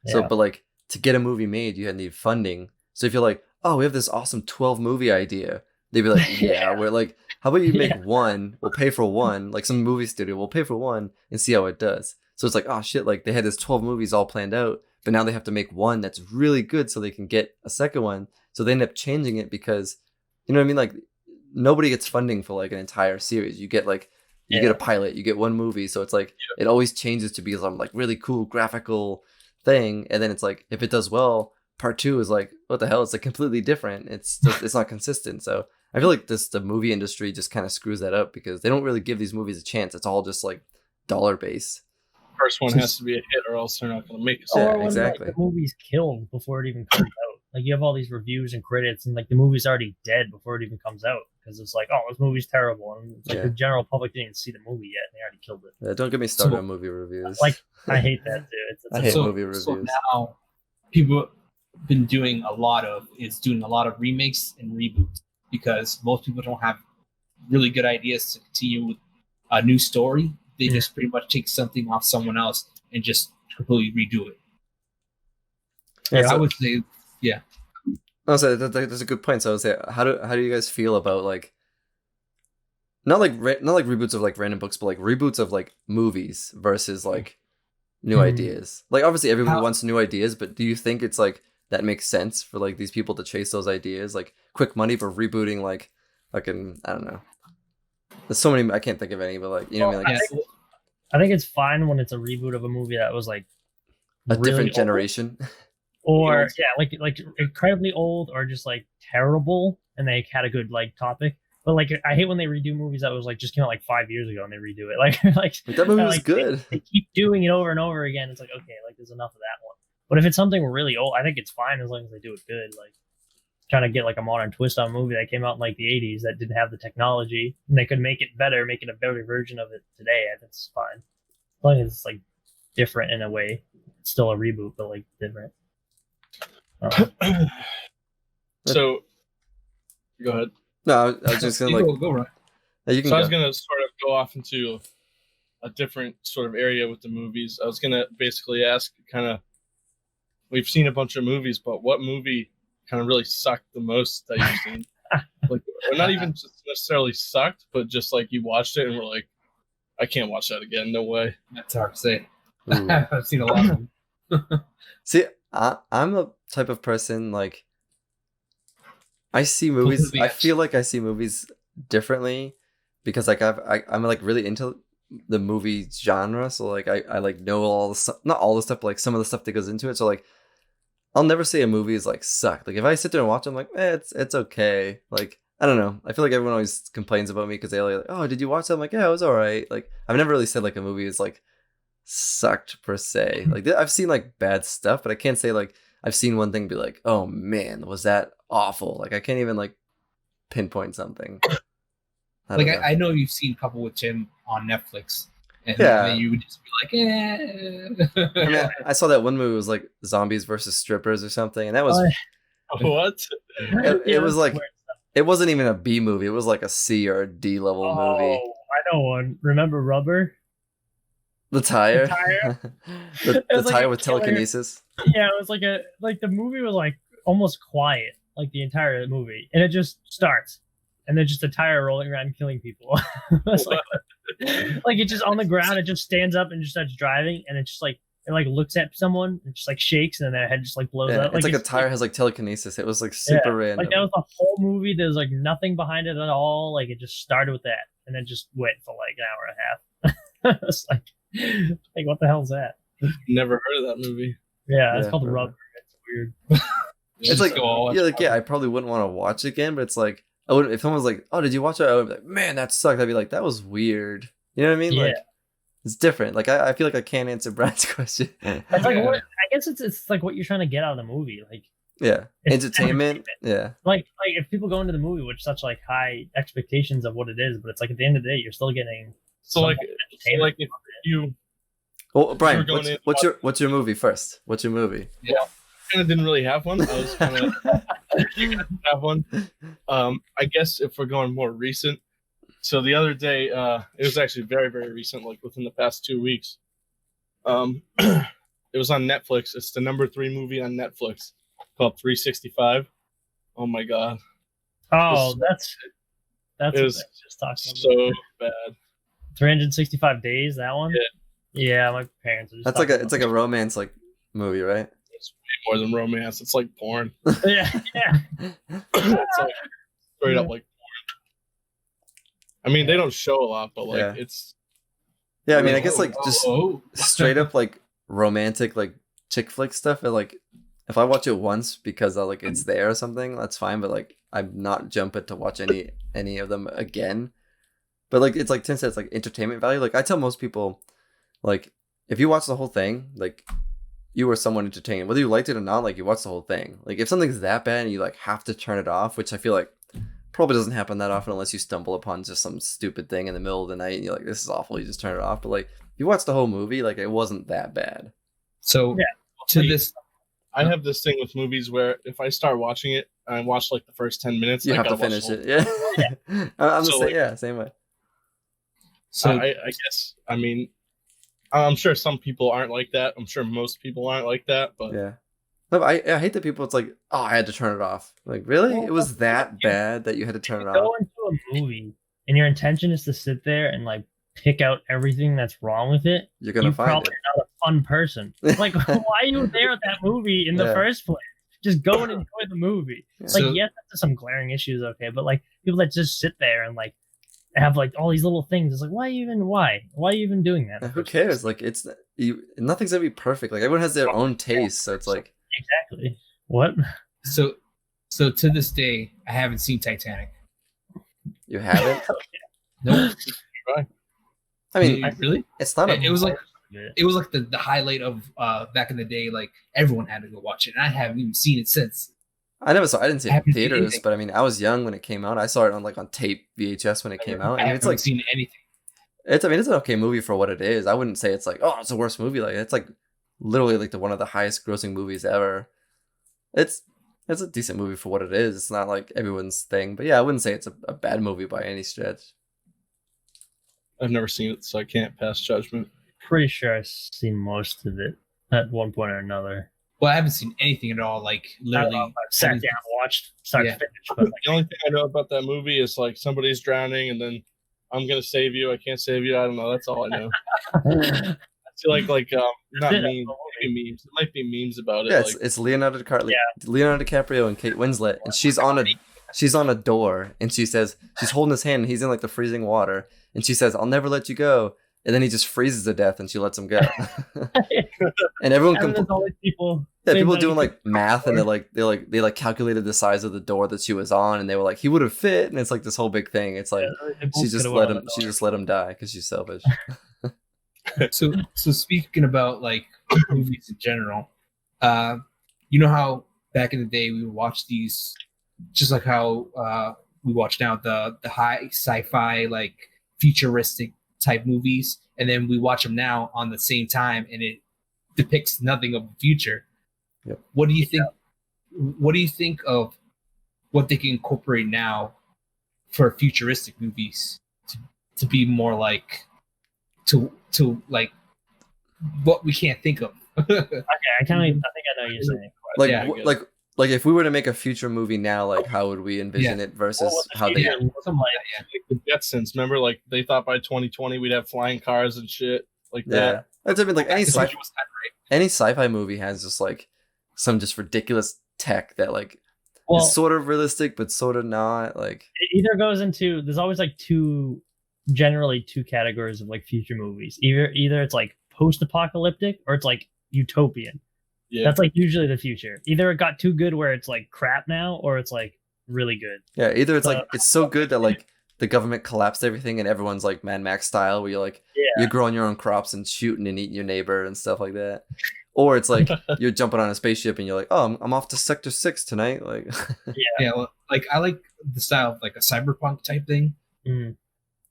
So, Yeah. but like to get a movie made, you need funding. So if you're like, oh, we have this awesome 12 movie idea, they'd be like, yeah, Yeah. we're like, how about you make Yeah. one? We'll pay for one, like some movie studio, we'll pay for one and see how it does. So it's like, oh shit, like they had this 12 movies all planned out, but now they have to make one that's really good so they can get a second one. So they end up changing it because, you know what I mean? Like nobody gets funding for like an entire series. You get like, you get a pilot, you get one movie. So it's like, it always changes to be some like really cool graphical thing. And then it's like, if it does well, part two is like, what the hell? It's like completely different. It's just, it's not consistent. So I feel like the movie industry just kind of screws that up because they don't really give these movies a chance. It's all just like dollar based. First one has to be a hit, or else they're not going to make it. Yeah, Or when exactly. like, the movie's killed before it even comes out. Like you have all these reviews and credits, and like the movie's already dead before it even comes out because it's like, oh, this movie's terrible, and it's like Yeah. the general public didn't even see the movie yet, and they already killed it. Don't get me started So- on movie reviews. Like I hate that too. It's I hate so, movie So reviews. now people have been doing a lot of remakes and reboots because most people don't have really good ideas to continue with a new story. They Yeah. just pretty much take something off someone else and just completely redo it. Yeah, I so- would say, Oh, so that's a good point. So I was saying, how do you guys feel about like not like reboots of like random books, but like reboots of like movies versus like new Hmm. ideas? Like obviously everybody How- wants new ideas, but do you think it's like that makes sense for like these people to chase those ideas, like quick money for rebooting like fucking I don't know. There's so many I can't think of any, but like you know what I mean, like Yeah, I think it's fine when it's a reboot of a movie that was like a really different old, generation. or yeah, like incredibly old or just like terrible, and they had a good like topic. But like I hate when they redo movies that was like just came out like 5 years ago and they redo it. Like like Like, that movie was like good. they keep doing it over and over again. It's like okay, like there's enough of that one. But if it's something really old, I think it's fine as long as they do it good. Like trying to get like a modern twist on a movie that came out in like the 80s that didn't have the technology and they could make it better, make it a better version of it today. I think it's fine. As long as it's like different in a way. It's still a reboot, but like different. So, go ahead. No, I was just gonna like go right. you can So I was go. gonna sort of go off into a different sort of area with the movies. I was gonna basically ask, kind of, we've seen a bunch of movies, but what movie kind of really sucked the most that you've seen? Like, or not even just necessarily sucked, but just like you watched it and were like, I can't watch that again. No way. That's hard to say. Ooh. I've seen a lot of them. See, I'm the type of person like I see movies. Completely I feel like I see movies differently because like I'm like really into the movie genre. So like I like know all the stuff, not all the stuff, but like some of the stuff that goes into it. So like I'll never say a movie is like sucked. Like if I sit there and watch, it, I'm like, it's okay. Like I don't know. I feel like everyone always complains about me because they're like, oh, did you watch that? I'm like, yeah, it was all right. Like I've never really said like a movie is like sucked per se. Like I've seen like bad stuff, but I can't say like I've seen one thing and be like, oh man, was that awful? Like I can't even like pinpoint something. I Like don't know. I know you've seen Couple with Tim on Netflix, and Yeah. then you would just be like, eh. I mean, I saw that one movie was like zombies versus strippers or something, and that was What? it was like it wasn't even a B movie. It was like a C or a D level movie. Oh, I know one. Remember Rubber? The tire, tire? the It was like tire a with killer. telekinesis. Yeah, it was like the movie was like almost quiet, like the entire movie, and it just starts, and then just a tire rolling around killing people. It's like it just on the ground, it just stands up and just starts driving, and it just like it like looks at someone, and just like shakes, and then their head just like blows Yeah, up. it's like a tire has like telekinesis. It was like super random. Like that was the whole movie. There's like nothing behind it at all. Like it just started with that, and then just went for like an hour and a half. It's like what the hell is that? Never heard of that movie. Yeah, it's Yeah, called Rubber. Rubber. It's weird. It's Just like go all watch yeah, like Rubber. yeah, I probably wouldn't want to watch it again, but it's like I would if someone was like, "Oh, did you watch it?" I would be like, "Man, that sucked." I'd be like, "That was weird." You know what I mean? Yeah. Like it's different. Like I feel like I can't answer Brad's question. It's like Yeah. what I guess it's like what you're trying to get out of the movie. Like Yeah, It's entertainment. Yeah, like if people go into the movie with such like high expectations of what it is, but it's like at the end of the day, you're still getting So some like, entertainment. if you well, Brian, going in- what's your movie first? What's your movie? kind of didn't really have one, I was kind of you guys have one. I guess if we're going more recent, so the other day, it was actually very, very recent, like within the past 2 weeks. It was on Netflix. It's the number 3 movie on Netflix called 365. Oh my god, Oh, that's it what was I was just talking so about. bad. 365 days. That one. Yeah, my parents. Are just That's like talking it's like a romance like movie, right? It's way more than romance. It's like porn. about- yeah. It's like straight up like porn. I mean, they don't show a lot, but like Yeah. it's Yeah, I mean, I guess like Oh, just oh. straight up like romantic like chick flick stuff. And, like if I watch it once because like it's there or something, that's fine. But like I'm not jumping to watch any of them again. But like it's like Tim said, it's like entertainment value. Like I tell most people, like if you watch the whole thing, like you were someone entertained, whether you liked it or not. Like you watch the whole thing. Like if something's that bad and you like have to turn it off, which I feel like probably doesn't happen that often unless you stumble upon just some stupid thing in the middle of the night and you're like, this is awful. You just turn it off. But like you watch the whole movie, like it wasn't that bad. So Yeah. to this, I have this thing with movies where if I start watching it and I watch like the first 10 minutes, You I have to gotta watch finish the it. whole- Yeah. I'm the So, same. like- Yeah, same way. so I guess, I mean, I'm sure some people aren't like that. I'm sure most people aren't like that, but Yeah. No, but I hate that people. It's like, oh, I had to turn it off. Like, really? Well, It was that you- bad that you had to turn it Go off? into a movie and your intention is to sit there and like pick out everything that's wrong with it. You're gonna You find probably it. are not a fun person. Like, why are you there at that movie in the Yeah. first place? Just go and enjoy the movie. Yeah. Like, So- yes, that's some glaring issues, okay, but like people that just sit there and like have like all these little things. It's like, why are you even doing that? in the Who first place? cares? Like, it's nothing's gonna be perfect. Like, everyone has their own taste, so it's like, Exactly. What? So to this day, I haven't seen Titanic. you haven't. No, I mean, really? it's not a. It was like the highlight of back in the day. Like everyone had to go watch it, and I haven't even seen it since. I never saw. I didn't see it in haven't seen theaters, anything. but I mean, I was young when it came out. I saw it on tape VHS when it came out. I And haven't it's like seen anything. it's. I mean, it's an okay movie for what it is. I wouldn't say it's like, oh, it's the worst movie. Like, it's like literally like one of the highest grossing movies ever. It's a decent movie for what it is. It's not like everyone's thing, but yeah, I wouldn't say it's a bad movie by any stretch. I've never seen it, so I can't pass judgment. Pretty sure I've seen most of it at one point or another. Well, I haven't seen anything at all. Like I don't know literally, if I've sat everything- down, watched start Yeah. to finish, but like, The only thing I know about that movie is like somebody's drowning, and then I'm gonna save you. I can't save you. I don't know. That's all I know. I feel like not it, memes, maybe memes. There might be memes about it. Yeah, like, it's Leonardo DiCaprio, Yeah. Leonardo DiCaprio and Kate Winslet, and she's on a door, and she says she's holding his hand, and he's in like the freezing water, and she says, "I'll never let you go," and then he just freezes to death, and she lets him go, and everyone and then compl- there's all these people. yeah, saying people that doing he like math, and they calculated the size of the door that she was on, and they were like, he would have fit, and it's like this whole big thing. It's like she just let him die because she's selfish. So speaking about like movies in general, you know how back in the day we would watch these, just like how we watch now the high sci-fi like futuristic type movies, and then we watch them now on the same time, and it depicts nothing of the future. Yep. What do you think? What do you think of what they can incorporate now for futuristic movies to be more like to like what we can't think of? Okay, I think I know what you're saying. Like Yeah, like if we were to make a future movie now, like how would we envision it versus What would the how they? future look Something like? like the Jetsons. Remember, like they thought by 2020 we'd have flying cars and shit like Yeah, that. that's I mean like any That's sci what was that, right? any sci-fi movie has just like some just ridiculous tech that like Well, is sort of realistic but sort of not. Like it either goes into there's always like generally two categories of like future movies. Either it's like post-apocalyptic or it's like utopian. Yeah, That's like usually the future. Either it got too good where it's like crap now, or it's like really good. yeah, either it's like Uh, it's so good that like the government collapsed everything and everyone's like Mad Max style where you're like Yeah. you're growing your own crops and shooting and eating your neighbor and stuff like that. Or it's like you're jumping on a spaceship and you're like, oh, I'm off to Sector 6 tonight. Like, Yeah, well, like I like the style of like a cyberpunk type thing. Mm.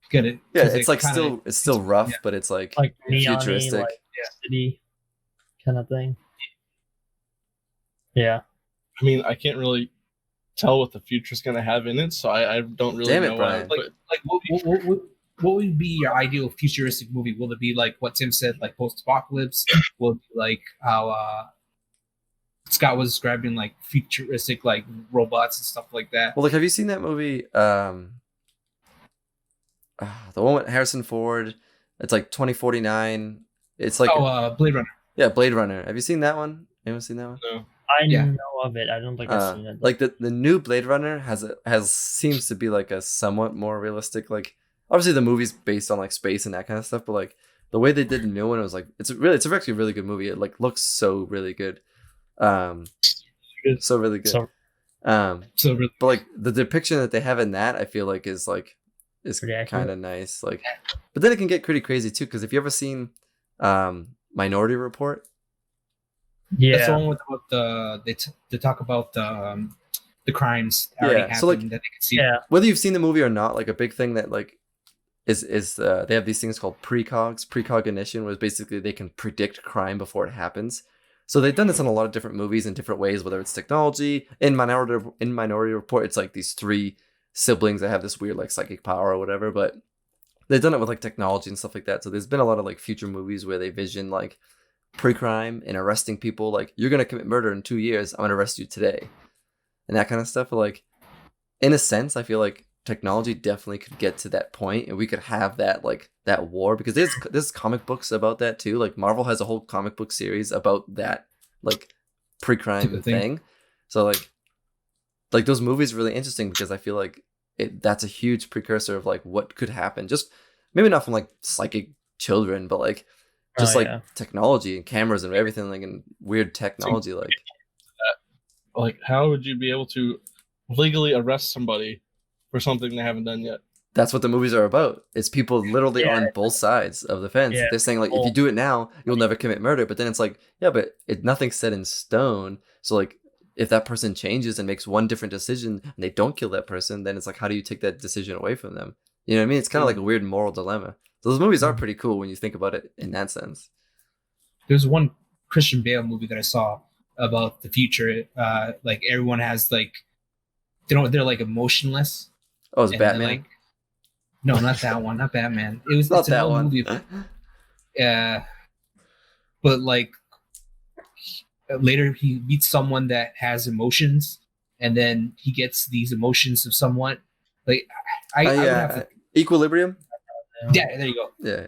Get it? yeah, 'Cause it's it like kinda- it's still rough, yeah. but it's like Like neon-y, futuristic. like city kind of thing. Yeah. I mean, I can't really tell what the future's gonna have in it, so I don't really Damn it, know. Brian. But Like what would be your ideal futuristic movie? Will it be like what Tim said, like post-apocalypse? Will it be like how Scott was describing, like futuristic, like robots and stuff like that? Well, like, have you seen that movie? The one with Harrison Ford. It's like 2049. It's like Blade Runner. yeah, Blade Runner. Have you seen that one? Anyone seen that one? no. I Yeah. know of it. I don't think I've seen it. Like the new Blade Runner has seems to be like a somewhat more realistic. Like obviously the movie's based on like space and that kind of stuff, but like the way they did the new one, it was like it's actually a really good movie. It like looks so really good, so really good. So- So really, But like the depiction that they have in that, I feel like is Pretty accurate. kind of nice. Like, but then it can get pretty crazy too. Because if you ever seen Minority Report, that's the Yeah. one with they talk about the crimes that already Yeah, happened so, like- that they can see. Yeah. whether you've seen the movie or not, like a big thing that like is they have these things called precognition, where basically they can predict crime before it happens. So they've done this in a lot of different movies in different ways, whether it's technology. In Minority Report, it's like these three siblings that have this weird like psychic power or whatever, but they've done it with like technology and stuff like that. So there's been a lot of like future movies where they vision like pre-crime and arresting people. Like, you're gonna commit murder in 2 years. I'm gonna arrest you today, and that kind of stuff. But like, in a sense, I feel like technology definitely could get to that point, and we could have that like that war, because there's comic books about that too. Like, Marvel has a whole comic book series about that like pre-crime thing. So like those movies are really interesting because I feel like that's a huge precursor of like what could happen. Just maybe not from like psychic children, but like just technology and cameras and everything, like, and weird technology. Like, how would you be able to legally arrest somebody for something they haven't done yet? That's what the movies are about. It's people literally on both sides of the fence. They're saying like, if you do it now, you'll never commit murder. But then it's like, yeah, but nothing's set in stone. So like, if that person changes and makes one different decision and they don't kill that person, then it's like, how do you take that decision away from them? You know what I mean? It's kind of like a weird moral dilemma. So those movies are pretty cool when you think about it in that sense. There's one Christian Bale movie that I saw about the future. Like, everyone has like, they're like emotionless. Oh, it's Batman? Like, no, not that one. Not Batman. It's not that one. Movie. But like, later he meets someone that has emotions, and then he gets these emotions of someone. Like, I would have to... Equilibrium. Yeah, there you go. Yeah.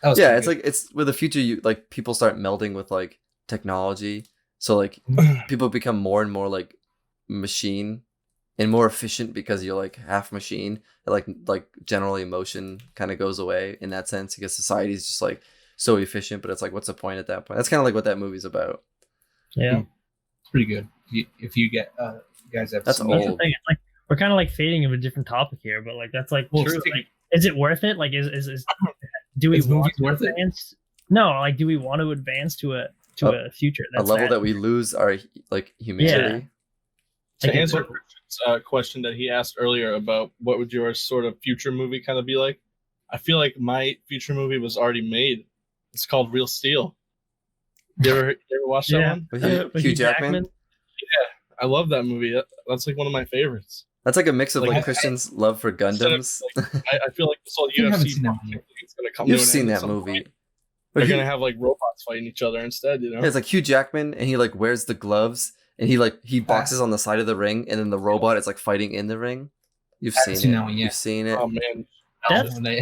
It's like, it's with the future, you like, people start melding with like technology, so like people become more and more like machine and more efficient because you're like half machine. Like general emotion kind of goes away in that sense, because society is just like so efficient. But it's like, what's the point at that point? That's kind of like what that movie's about. Yeah, it's pretty good. If you get you guys have, that's old. That's the thing. It's like, we're kind of like fading of a different topic here, but like, that's like true. Like, is it worth it? Like, is do we want to advance? No, like, do we want to advance to a future that's a level that we lose our like humanity? To answer Christian's question that he asked earlier about what would your sort of future movie kind of be like, I feel like my future movie was already made. It's called Real Steel. You ever watch that one? With Hugh Jackman? Yeah, I love that movie. That's like one of my favorites. That's like a mix of like Christian's love for Gundams. I feel like this whole UFC is going to come. You've seen that movie. They're going to have like robots fighting each other instead, you know? Yeah, it's like Hugh Jackman, and he like wears the gloves, and he boxes on the side of the ring, and then the robot is like fighting in the ring. You've seen it. You've seen it. Oh man,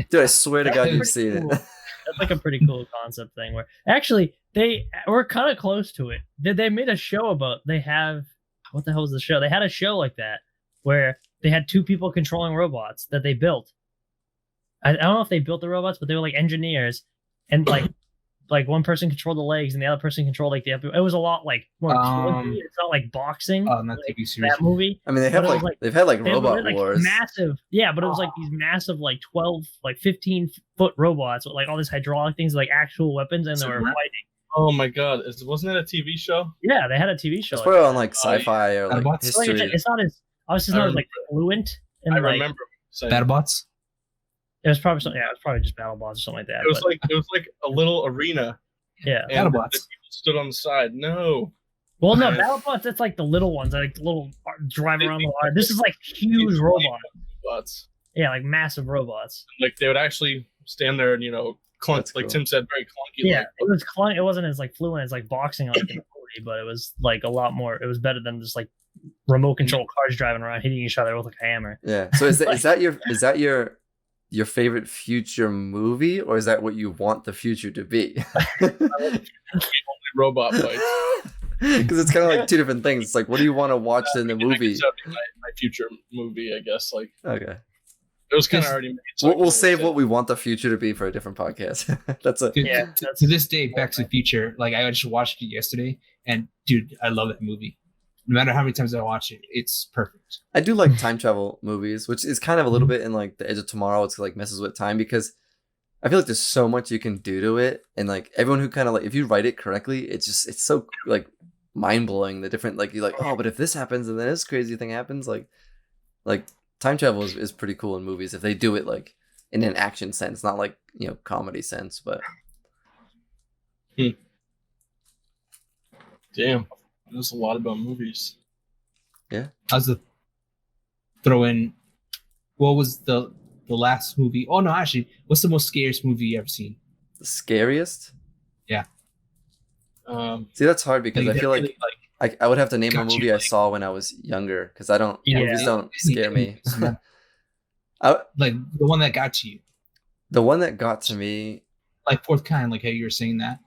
dude! I swear to God, you've seen it. That's like a pretty cool concept thing. Where actually they were kind of close to it. They made a show about. They have, what the hell was the show? They had a show like that where they had two people controlling robots that they built. I don't know if they built the robots, but they were like engineers, and like one person controlled the legs and the other person controlled like the upper. It was a lot like more. It's not like boxing. Not like TV series. That movie. I mean, they have they've had like robot wars. Massive, yeah, but it was like these massive, like 12, like 15-foot robots with like all these hydraulic things, like actual weapons, and they were fighting. Oh my God! Wasn't it a TV show? Yeah, they had a TV show. It's probably on like sci-fi or like history. It's not as obviously not as like fluent. I remember BattleBots. It was probably something. Yeah, it was probably just BattleBots or something like that. It was like a little arena. Yeah, and BattleBots. People stood on the side. No. Well, no, BattleBots. That's like the little ones, like the little drive around the water. This is like huge robots. Yeah, like massive robots. Like they would actually stand there and clunk, like Tim said, very clunky. Yeah, it was clunky. It wasn't as like fluent as like boxing like in the movie, but it was like a lot more. It was better than just like remote control cars driving around hitting each other with like a hammer. Yeah. So is that your favorite future movie, or is that what you want the future to be? Robot fights. Because it's kind of like two different things. It's like, what do you want to watch in the movie? My future movie, I guess. Like, okay, it was kind of already made. So we'll save what we want the future to be for a different podcast. That's it. To this day, Back to the Future. Like, I just watched it yesterday, and dude, I love that movie. No matter how many times I watch it, it's perfect. I do like time travel movies, which is kind of a little bit in like The Edge of Tomorrow. It's like messes with time, because I feel like there's so much you can do to it, and like everyone who kind of like, if you write it correctly, it's so like mind blowing. The different, like, you're like, oh, but if this happens and then this crazy thing happens, like time travel is pretty cool in movies if they do it like in an action sense, not like comedy sense. But damn. There's a lot about movies. Yeah. How's the throw in? What was the last movie? Oh no, actually, what's the most scariest movie you ever seen? The scariest? Yeah. See, that's hard because I they're feel really, like I would have to name a got you, movie I like- saw when I was younger because I don't Yeah. movies don't scare me. like the one that got to you, The one that got to me, like Fourth Kind, like how you were saying that.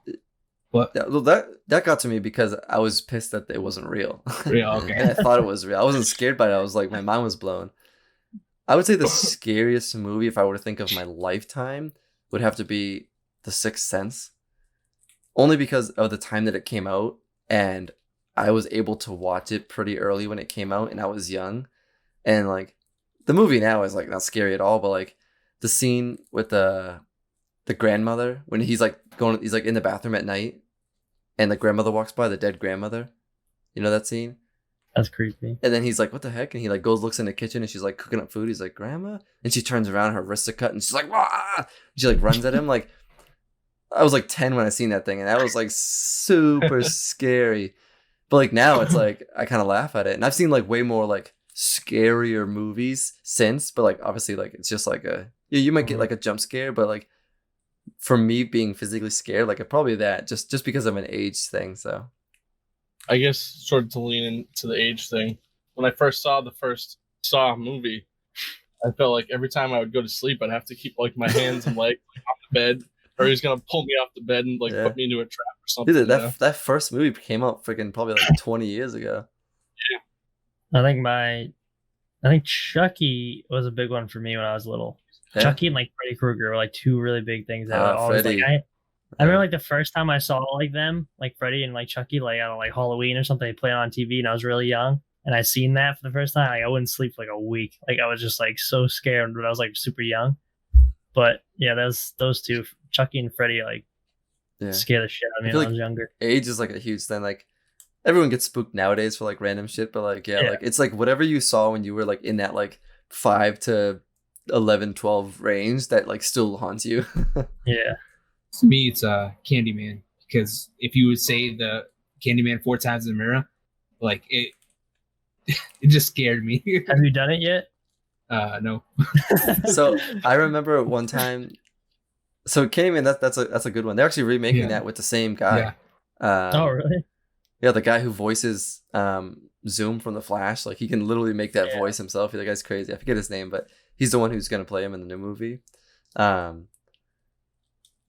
But well, that got to me because I was pissed that it wasn't real. Yeah, okay. And I thought it was real. I wasn't scared by it. I was like, my mind was blown. I would say the scariest movie, if I were to think of my lifetime, would have to be The Sixth Sense. Only because of the time that it came out, and I was able to watch it pretty early when it came out, and I was young. And like the movie now is like not scary at all, but like the scene with the grandmother when he's like in the bathroom at night, and the grandmother walks by, the dead grandmother. You know that scene? That's creepy. And then he's like, what the heck? And he like looks in the kitchen, and she's like cooking up food. He's like, Grandma? And she turns around, her wrists are cut, and she's like, wah! And she like runs at him. Like, I was like 10 when I seen that thing, and that was like super scary. But like now it's like I kind of laugh at it. And I've seen like way more like scarier movies since, but like obviously like it's just like you might get like a jump scare, but like for me being physically scared, like probably that just because of an age thing. So I guess sort of to lean into the age thing. When I first saw the first Saw movie, I felt like every time I would go to sleep, I'd have to keep like my hands and legs like, on the bed, or he's gonna pull me off the bed and like Yeah. put me into a trap or something. dude, you know? that first movie came out freaking probably like 20 years ago. I think Chucky was a big one for me when I was little. Yeah. Chucky and like Freddy Krueger were like two really big things that Ah, I always like. Freddy. I remember like the first time I saw like them, like Freddy and like Chucky, like on like Halloween or something, they played on TV, and I was really young, and I seen that for the first time. Like I wouldn't sleep for like a week. Like I was just like so scared, but I was like super young. But yeah, those two, Chucky and Freddy, like Yeah. scare the shit out of me feel when I like- was younger. Age is like a huge thing. Like everyone gets spooked nowadays for like random shit, but like yeah, Yeah. like it's like whatever you saw when you were like in that like 5 to 11, 12 range that like still haunts you. Yeah. to me, it's Candyman, because if you would say the Candyman 4 times in the mirror, like it just scared me. Have you done it yet? No. So I remember one time. So Candyman, that's a good one. They're actually remaking Yeah. that with the same guy. Oh really? Yeah, the guy who voices Zoom from The Flash. Like he can literally make that Yeah. voice himself. That guy's crazy. I forget his name, but he's the one who's gonna play him in the new movie.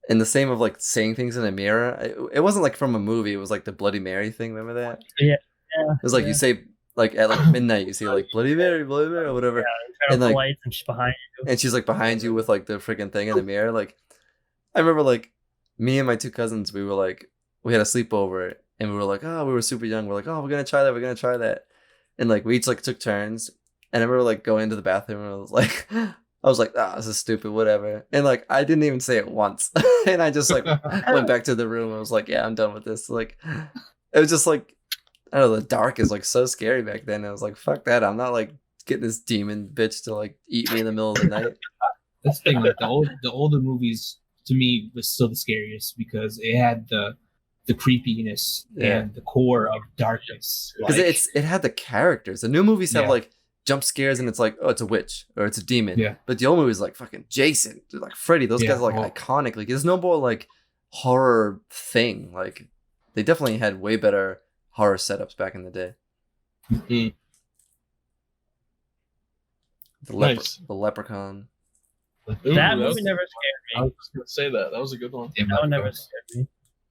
And the same of like saying things in a mirror. It wasn't like from a movie. It was like the Bloody Mary thing. Remember that? Yeah. It was like Yeah. you say like at like midnight, you say like Bloody Mary, or whatever. Turn And, off the like- lights and she's behind you. And she's like behind you with like the freaking thing in the mirror. Like I remember like me and my two cousins, we had a sleepover, and we were like, oh, we were super young. We're like, oh, we're gonna try that. And like we each like took turns. And I remember like going to the bathroom, and I was like, ah, this is stupid, whatever. And like I didn't even say it once. And I just like went back to the room and was like, yeah, I'm done with this. Like it was just like, I don't know, the dark is like so scary back then. I was like, fuck that. I'm not like getting this demon bitch to like eat me in the middle of the night. That's the thing. Like the older movies to me was still the scariest because it had the creepiness Yeah. and the core of darkness. Because Like, it had the characters. The new movies have Yeah. like jump scares, and it's like, oh, it's a witch or it's a demon. Yeah. But the old movies like fucking Jason, like Freddy, those Yeah, guys are like well- iconic. Like there's no more like horror thing. Like they definitely had way better horror setups back in the day. Mhm. Nice. The Leprechaun. Ooh, That was- movie never I scared me. was just gonna say that. That was a good one. damn, That one never like, scared me.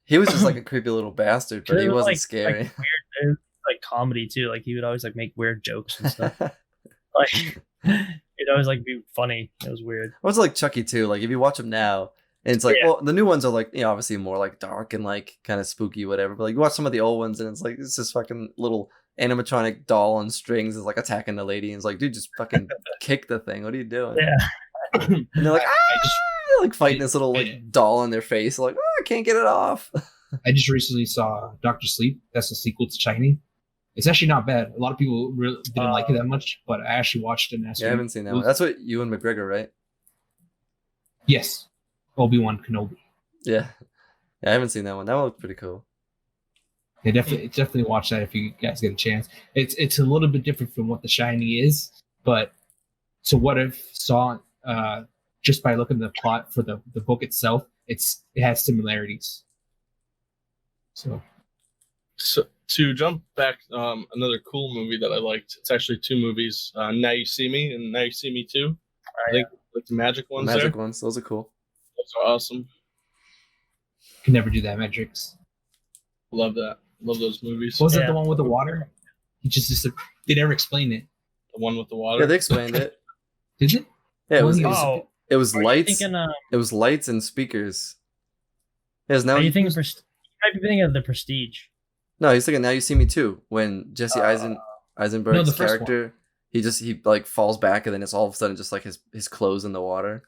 He was just like a creepy little bastard, but It he was, wasn't like- scary. Like weird, it was, like comedy too. Like he would always like make weird jokes and stuff. Like it'd always like be funny. It was weird. Well, it's like Chucky too. Like if you watch them now, and it's like, Yeah. well, the new ones are like, obviously more like dark and like kind of spooky, whatever. But like you watch some of the old ones, and it's like it's this fucking little animatronic doll on strings is like attacking the lady, and it's like, dude, just fucking kick the thing. What are you doing? Yeah. And they're like, I just like fighting this little like doll on their face, like, oh, I can't get it off. I just recently saw Doctor Sleep. That's the sequel to Shining. It's actually not bad. A lot of people really didn't like it that much, but I actually watched it last Yeah, I week. haven't seen that one. That's what Ewan McGregor, right? Yes, Obi-Wan Kenobi. Yeah. Yeah, I haven't seen that one. That one looked pretty cool. Yeah, definitely watch that if you guys get a chance. It's a little bit different from what The Shining is, but so what I've saw just by looking at the plot for the book itself, it has similarities. So So to jump back, another cool movie that I liked. It's actually two movies. Now You See Me and Now You See Me Too. I think like the magic ones. Magic there. ones, those are cool. Those are awesome. Can never do that, Matrix. Love that. Love those movies. What was that Yeah. the one with the water? He just they never explained it. The one with the water. Yeah, they explained it. Did it? Yeah, it was Well, Oh, it was are you lights. thinking, It was lights and speakers. Yes, now are you thinking? You might be thinking of the Prestige. no, he's thinking Now You See Me Too. When Jesse Eisenberg's No, the first character, he like falls back and then it's all of a sudden just like his clothes in the water.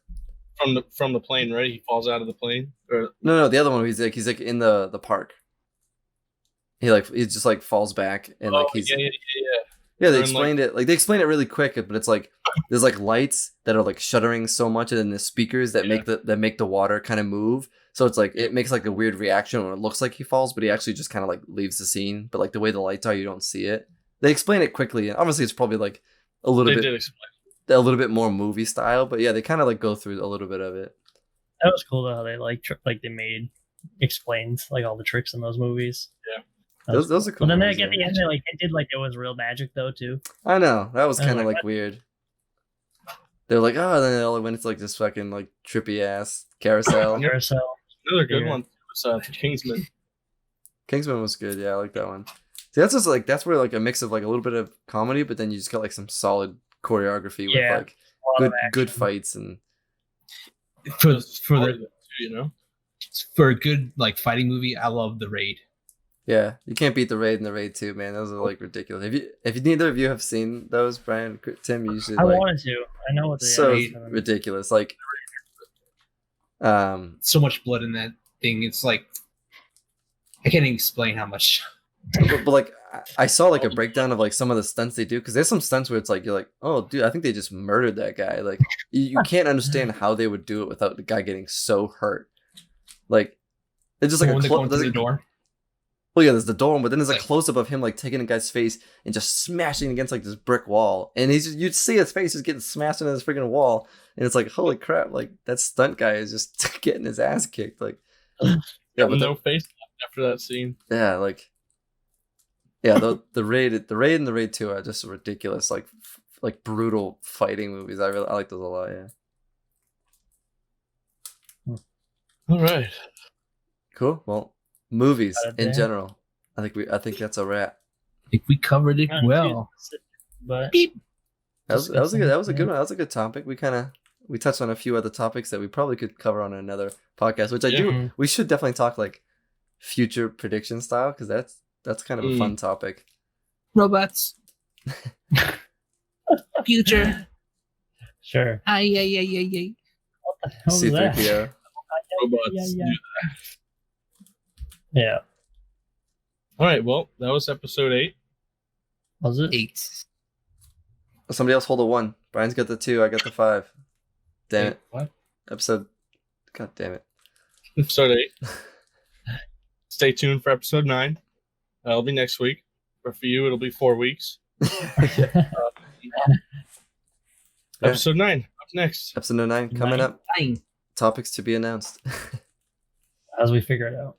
From the plane, right? He falls out of the plane. Or No, the other one he's like in the park. He just like falls back and like he's yeah. yeah, they Or in, explained it like they explain it really quick, but it's like there's like lights that are like shuddering so much, and then the speakers that make the water kind of move. So it's like it makes like a weird reaction when it looks like he falls, but he actually just kind of like leaves the scene. But like the way the lights are, you don't see it. They explain it quickly, and obviously it's probably like a little They bit did explain. a little bit more movie style, but yeah, they kind of like go through a little bit of it. That was cool though. How they they explained like all the tricks in those movies. Yeah. That was Those are cool. But then movies, at the yeah. end, they hinted like it was real magic though too. I know that was I was kind of like, like weird. They're like, oh, then it all went into like this fucking like trippy ass carousel. Carousel. Another good Yeah. one was Kingsman. Kingsman was good. Yeah, I like that one. See, that's just like that's where like a mix of like a little bit of comedy, but then you just got like some solid choreography with Yeah, like A lot of good action. fights and For Part the of it, too, you know. for a good like fighting movie, I love The Raid. yeah, you can't beat the Raid and the Raid 2, man. Those are like ridiculous. If neither of you have seen those, Brian, Tim, you should I like wanted to. I know what they so are. ridiculous. Like, So much blood in that thing. It's like I can't even explain how much. but like I saw like a breakdown of like some of the stunts they do because there's some stunts where it's like you're like, oh dude, I think they just murdered that guy. Like you can't understand how they would do it without the guy getting so hurt. Like it's just like when a they go close. into the door. Well, yeah, there's the door, but then there's a Like- close up of him like taking a guy's face and just smashing against like this brick wall, and he's just, you'd see his face just getting smashed into this freaking wall, and it's like holy crap, like that stunt guy is just getting his ass kicked, like yeah, but No face left after that scene. yeah, like yeah, the raid and the Raid 2 are just ridiculous, like brutal fighting movies. I like those a lot. Yeah, All right. cool. Well, movies Got it in there. general, I think that's a wrap. I think we covered it Not too well. specific, but Beep. That was a good Yeah. one. That was a good topic. We touched on a few other topics that we probably could cover on another podcast, which I Yeah. do. We should definitely talk like future prediction style because that's kind of a fun topic. Robots. Future. sure. Ay, ay, ay, ay, ay. What the hell was that? C3PO. Robots. Yeah. All right. Well, that was episode 8. Was it? 8. Somebody else hold a 1. Brian's got the 2. I got the 5. Damn it. What? Episode. God damn it. Episode 8. Stay tuned for episode 9. That'll be next week. But for you, it'll be 4 weeks. Yeah. Episode 9 up next. Episode 9 coming up. 9. Topics to be announced. As we figure it out.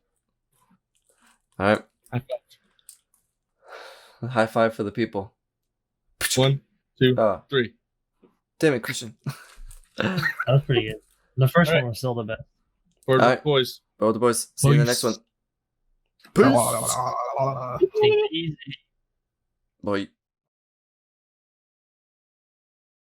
All right. High five. High five for the people. 1, 2, Oh, 3. damn it, Christian. That was pretty good. The first All right. one was still the best. Word All with right. boys. Bro, the boys. See you in the next Peace. one. Peace. Take it easy. Boy.